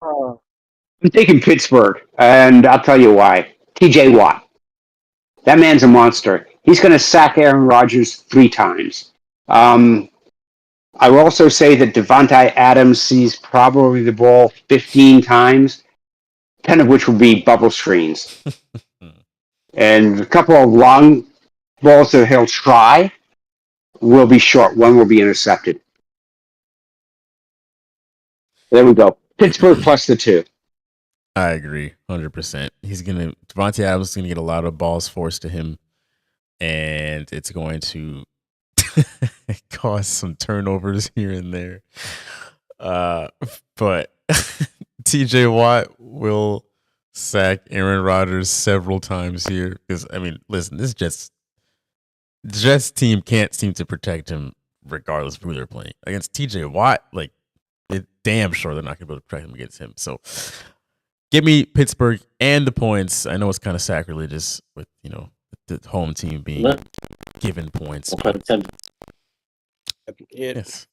Oh. I'm taking Pittsburgh, and I'll tell you why. TJ Watt. That man's a monster. He's going to sack Aaron Rodgers 3 times. I will also say that Davante Adams sees probably the ball 15 times, 10 of which will be bubble screens. And a couple of long balls that he'll try will be short. One will be intercepted. There we go. Pittsburgh plus the 2. I agree, 100%. Davante Adams is gonna get a lot of balls forced to him, and it's going to cause some turnovers here and there. But TJ Watt will sack Aaron Rodgers several times here because listen, this Jets team can't seem to protect him regardless of who they're playing against. TJ Watt, like, it's damn sure they're not gonna be able to protect him against him. So give me Pittsburgh and the points. I know it's kind of sacrilegious with the home team being given points. Yes.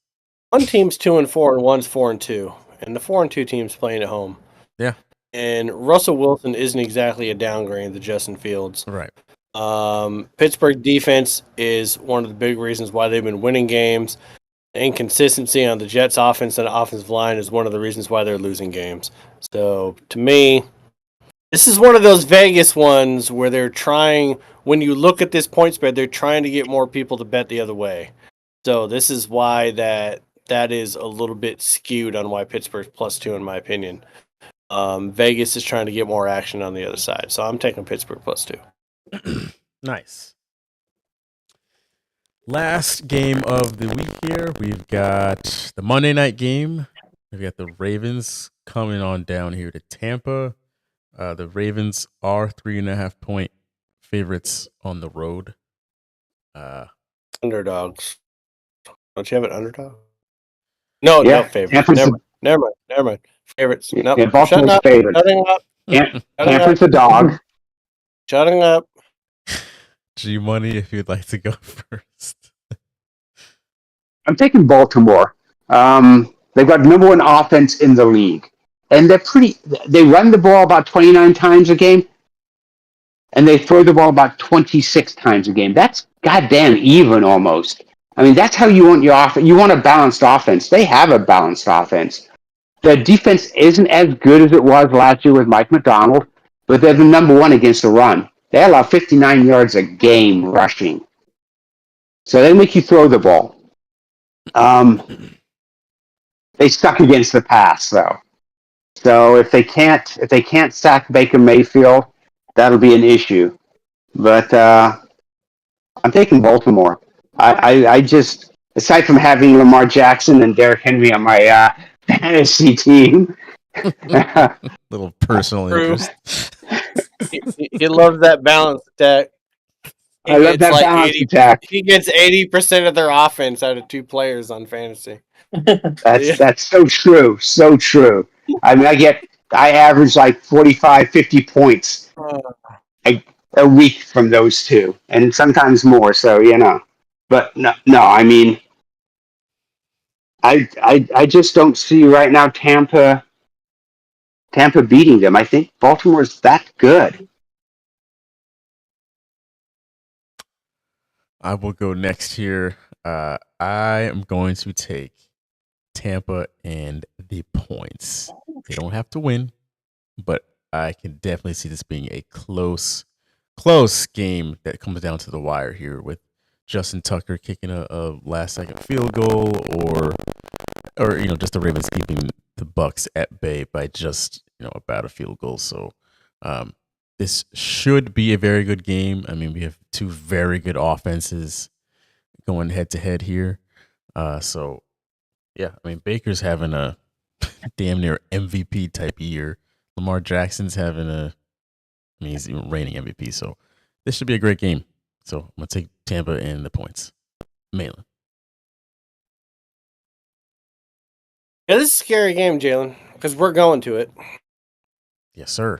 One team's 2-4 and one's 4-2, and the 4-2 team's playing at home. Yeah. And Russell Wilson isn't exactly a downgrade to Justin Fields. Right. Pittsburgh defense is one of the big reasons why they've been winning games. Inconsistency on the Jets' offense and offensive line is one of the reasons why they're losing games. So, to me, this is one of those Vegas ones where they're trying, when you look at this point spread, they're trying to get more people to bet the other way. So, this is why that is a little bit skewed on why Pittsburgh's plus 2, in my opinion. Vegas is trying to get more action on the other side. So, I'm taking Pittsburgh plus 2. Nice. Last game of the week here, we've got the Monday night game. We've got the Ravens coming on down here to Tampa. The Ravens are 3.5-point favorites on the road. Underdogs. Don't you have an underdog? No, favorites. Never mind. Favorites. Yeah, Nope. Baltimore's Shut up. favorite. Shutting up. Tampa's a dog. Shutting up. G Money, if you'd like to go first. I'm taking Baltimore. They've got number one offense in the league, and they run the ball about 29 times a game, and they throw the ball about 26 times a game. That's goddamn even almost. I mean, that's how you want your offense. You want a balanced offense. They have a balanced offense. The defense isn't as good as it was last year with Mike McDonald, but they're the number one against the run. They allow 59 yards a game rushing. So they make you throw the ball. They suck against the pass, though. So if they can't sack Baker Mayfield, that'll be an issue. But I'm taking Baltimore. I just, aside from having Lamar Jackson and Derrick Henry on my fantasy team, Little personal interest. He loves that balance attack. I love that balance attack. He gets 80% of their offense out of two players on fantasy. That's so true. So true. I mean, I average like 45, 50 points a week from those two, and sometimes more. So, but no, I mean, I just don't see right now Tampa beating them. I think Baltimore's that good. I will go next here. I am going to take Tampa and the points. They don't have to win, but I can definitely see this being a close game that comes down to the wire here, with Justin Tucker kicking a last-second field goal, or just the Ravens keeping the Bucks at bay by just about a field goal. So this should be a very good game. I mean, we have two very good offenses going head to head here. So yeah, I mean, Baker's having a damn near MVP type year. Lamar Jackson's he's even reigning MVP. So this should be a great game. So I'm gonna take Tampa and the points. Malin. Yeah, this is a scary game, Jalen, because we're going to it. Yes, sir.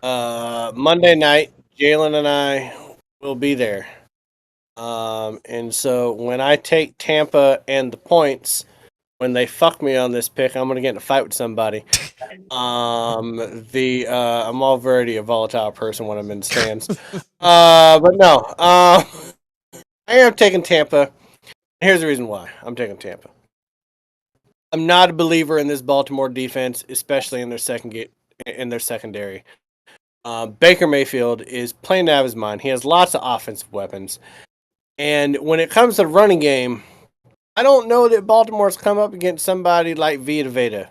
Monday night, Jalen and I will be there. And so when I take Tampa and the points, when they fuck me on this pick, I'm gonna get in a fight with somebody. I'm already a volatile person when I'm in the stands. But no, I am taking Tampa. Here's the reason why I'm taking Tampa. I'm not a believer in this Baltimore defense, especially in their secondary. Baker Mayfield is playing out of his mind. He has lots of offensive weapons, and when it comes to the running game, I don't know that Baltimore's come up against somebody like Vita Vea.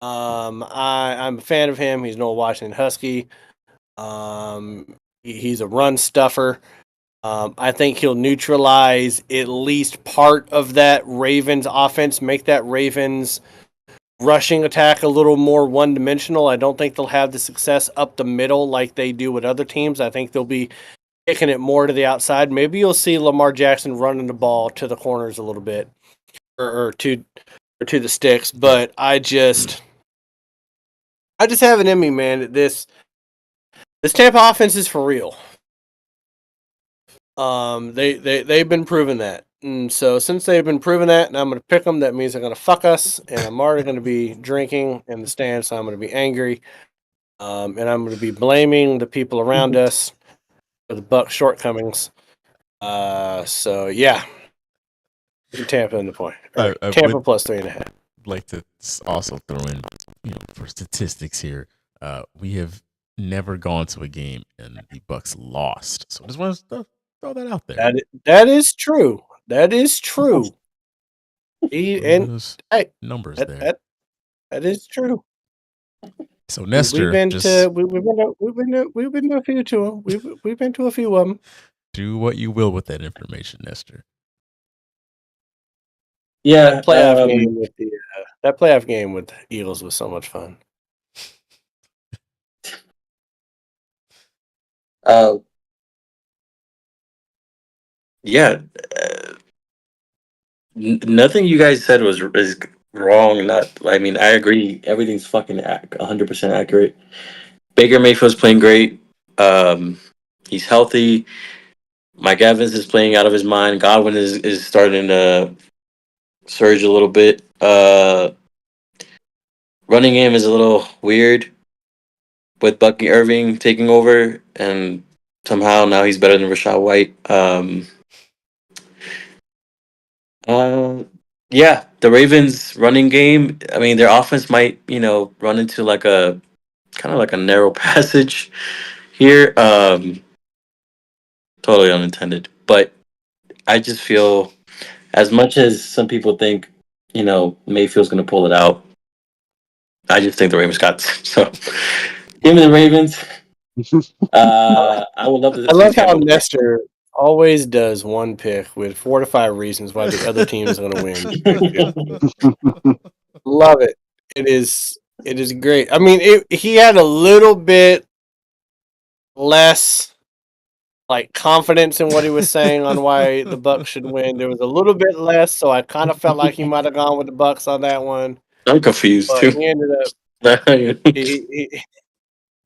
I'm a fan of him. He's an old Washington Husky. He's a run stuffer. I think he'll neutralize at least part of that Ravens offense, make that Ravens rushing attack a little more one-dimensional. I don't think they'll have the success up the middle like they do with other teams. I think they'll be kicking it more to the outside. Maybe you'll see Lamar Jackson running the ball to the corners a little bit, or to the sticks. But I just have it in me, man. This Tampa offense is for real. They've been proving that, and so since they've been proving that, and I'm going to pick them, that means they're going to fuck us, and I'm already going to be drinking in the stand, so I'm going to be angry, and I'm going to be blaming the people around us for the Bucs' shortcomings. So yeah, Tampa in the point. Tampa plus 3.5. Like to also throw in, for statistics here, we have never gone to a game and the Bucs lost. So just want to throw that out there. That is true. That is true. Numbers there. That is true. So Nestor, we've been to a few to them. We've been to a few of them. Do what you will with that information, Nestor. Yeah, that playoff game with the Eagles was so much fun. Yeah. Nothing you guys said is wrong. Not. I mean, I agree. Everything's fucking 100% accurate. Baker Mayfield's playing great. Um, he's healthy. Mike Evans is playing out of his mind. Godwin is starting to surge a little bit. Running game is a little weird with Bucky Irving taking over, and somehow now he's better than Rashad White. Uh, yeah, the Ravens' running game. I mean, their offense might, run into like a kind of like a narrow passage here. Totally unintended, but I just feel as much as some people think, Mayfield's going to pull it out. I just think the Ravens got so. Give me the Ravens. I would love to I see love how Tampa Bay. Nestor always does one pick with 4 to 5 reasons why the other team is going to win. Love it. It is great. I mean, he had a little bit less like confidence in what he was saying on why the Bucks should win. There was a little bit less, so I kind of felt like he might have gone with the Bucks on that one. I'm confused But too. he ended up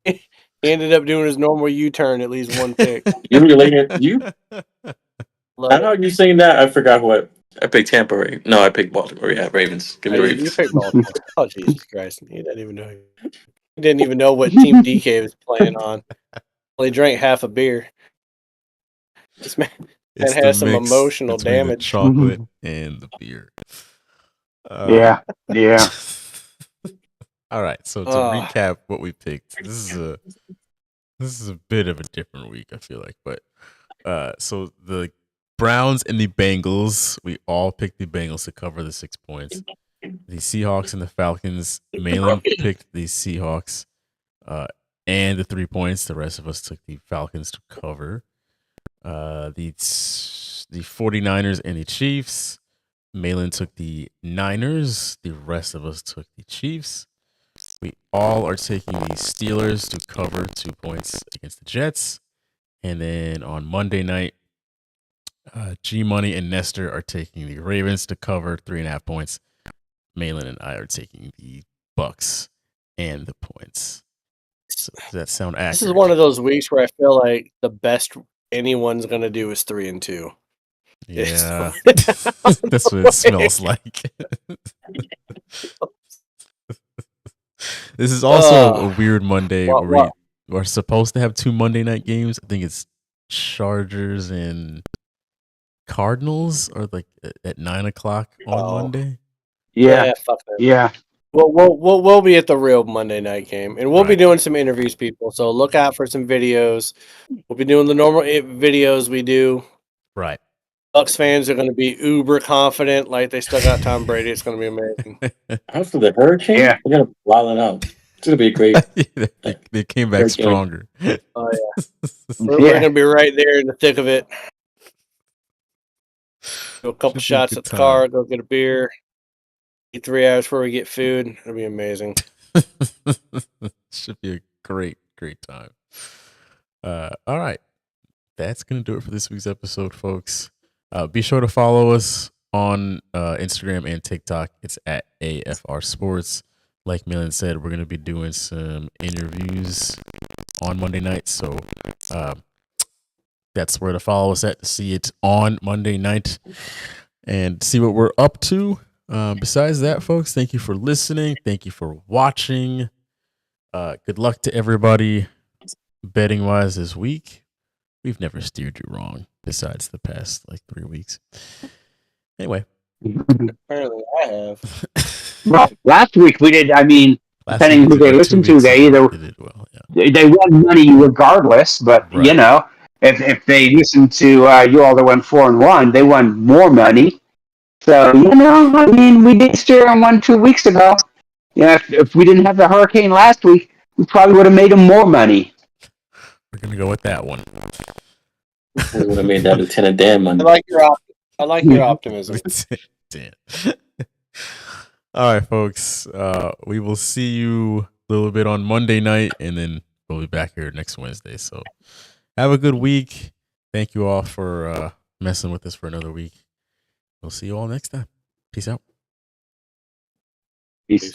he ended up doing his normal U-turn at least one pick. You related you? I know you saying that. I forgot what I picked. Tampa Ray. No, I picked Baltimore. Yeah, Ravens. Give me the You Ravens. picked Baltimore. Oh Jesus Christ! He didn't even know. He didn't even know what team DK was playing on. Well, he drank half a beer. This man It's the has some mix emotional between the damage. chocolate and the beer. Yeah. All right. So to recap what we picked, this is a bit of a different week, I feel like. But so the Browns and the Bengals, we all picked the Bengals to cover the 6 points. The Seahawks and the Falcons, Malin picked the Seahawks and the 3 points. The rest of us took the Falcons to cover. The 49ers and the Chiefs. Malin took the Niners. The rest of us took the Chiefs. We all are taking the Steelers to cover 2 points against the Jets. And then on Monday night, G Money and Nestor are taking the Ravens to cover 3.5 points. Malin and I are taking the Bucks and the points. So does that sound accurate? This is one of those weeks where I feel like the best anyone's gonna do is 3-2. Yeah, that's what it smells like. This is also a weird Monday where we're supposed to have 2 Monday night games. I think it's Chargers and Cardinals, or like at 9:00 on Monday. Yeah. Fuck that. Yeah. We'll be at the real Monday night game, and we'll be doing some interviews, people. So look out for some videos. We'll be doing the normal videos we do. Right. Bucks fans are going to be uber confident, like they still got Tom Brady. It's going to be amazing. After the hurricane, we're gonna wild it out. It's gonna be great. They came back stronger. Oh yeah, we're going to be right there in the thick of it. Do a couple shots at the car, go get a beer. Eat 3 hours before we get food. It'll be amazing. Should be a great time. All right. That's going to do it for this week's episode, folks. Be sure to follow us on Instagram and TikTok. It's at AFR Sports. Like Millen said, we're going to be doing some interviews on Monday night. So that's where to follow us at to see it on Monday night and see what we're up to. Besides that, folks, thank you for listening. Thank you for watching. Good luck to everybody betting wise this week. We've never steered you wrong besides the past 3 weeks. Anyway. Apparently I have. Well, last week we did, depending who they listened to, they either they won money regardless, but if they listened to you all that went 4-1, they won more money. So, we did steer on one 2 weeks ago. If we didn't have the hurricane last week, we probably would have made them more money. We're going to go with that one. We would have made that Lieutenant Dan money. I like your optimism. Dan. All right, folks. We will see you a little bit on Monday night, and then we'll be back here next Wednesday. So have a good week. Thank you all for messing with us for another week. We'll see you all next time. Peace out. Peace.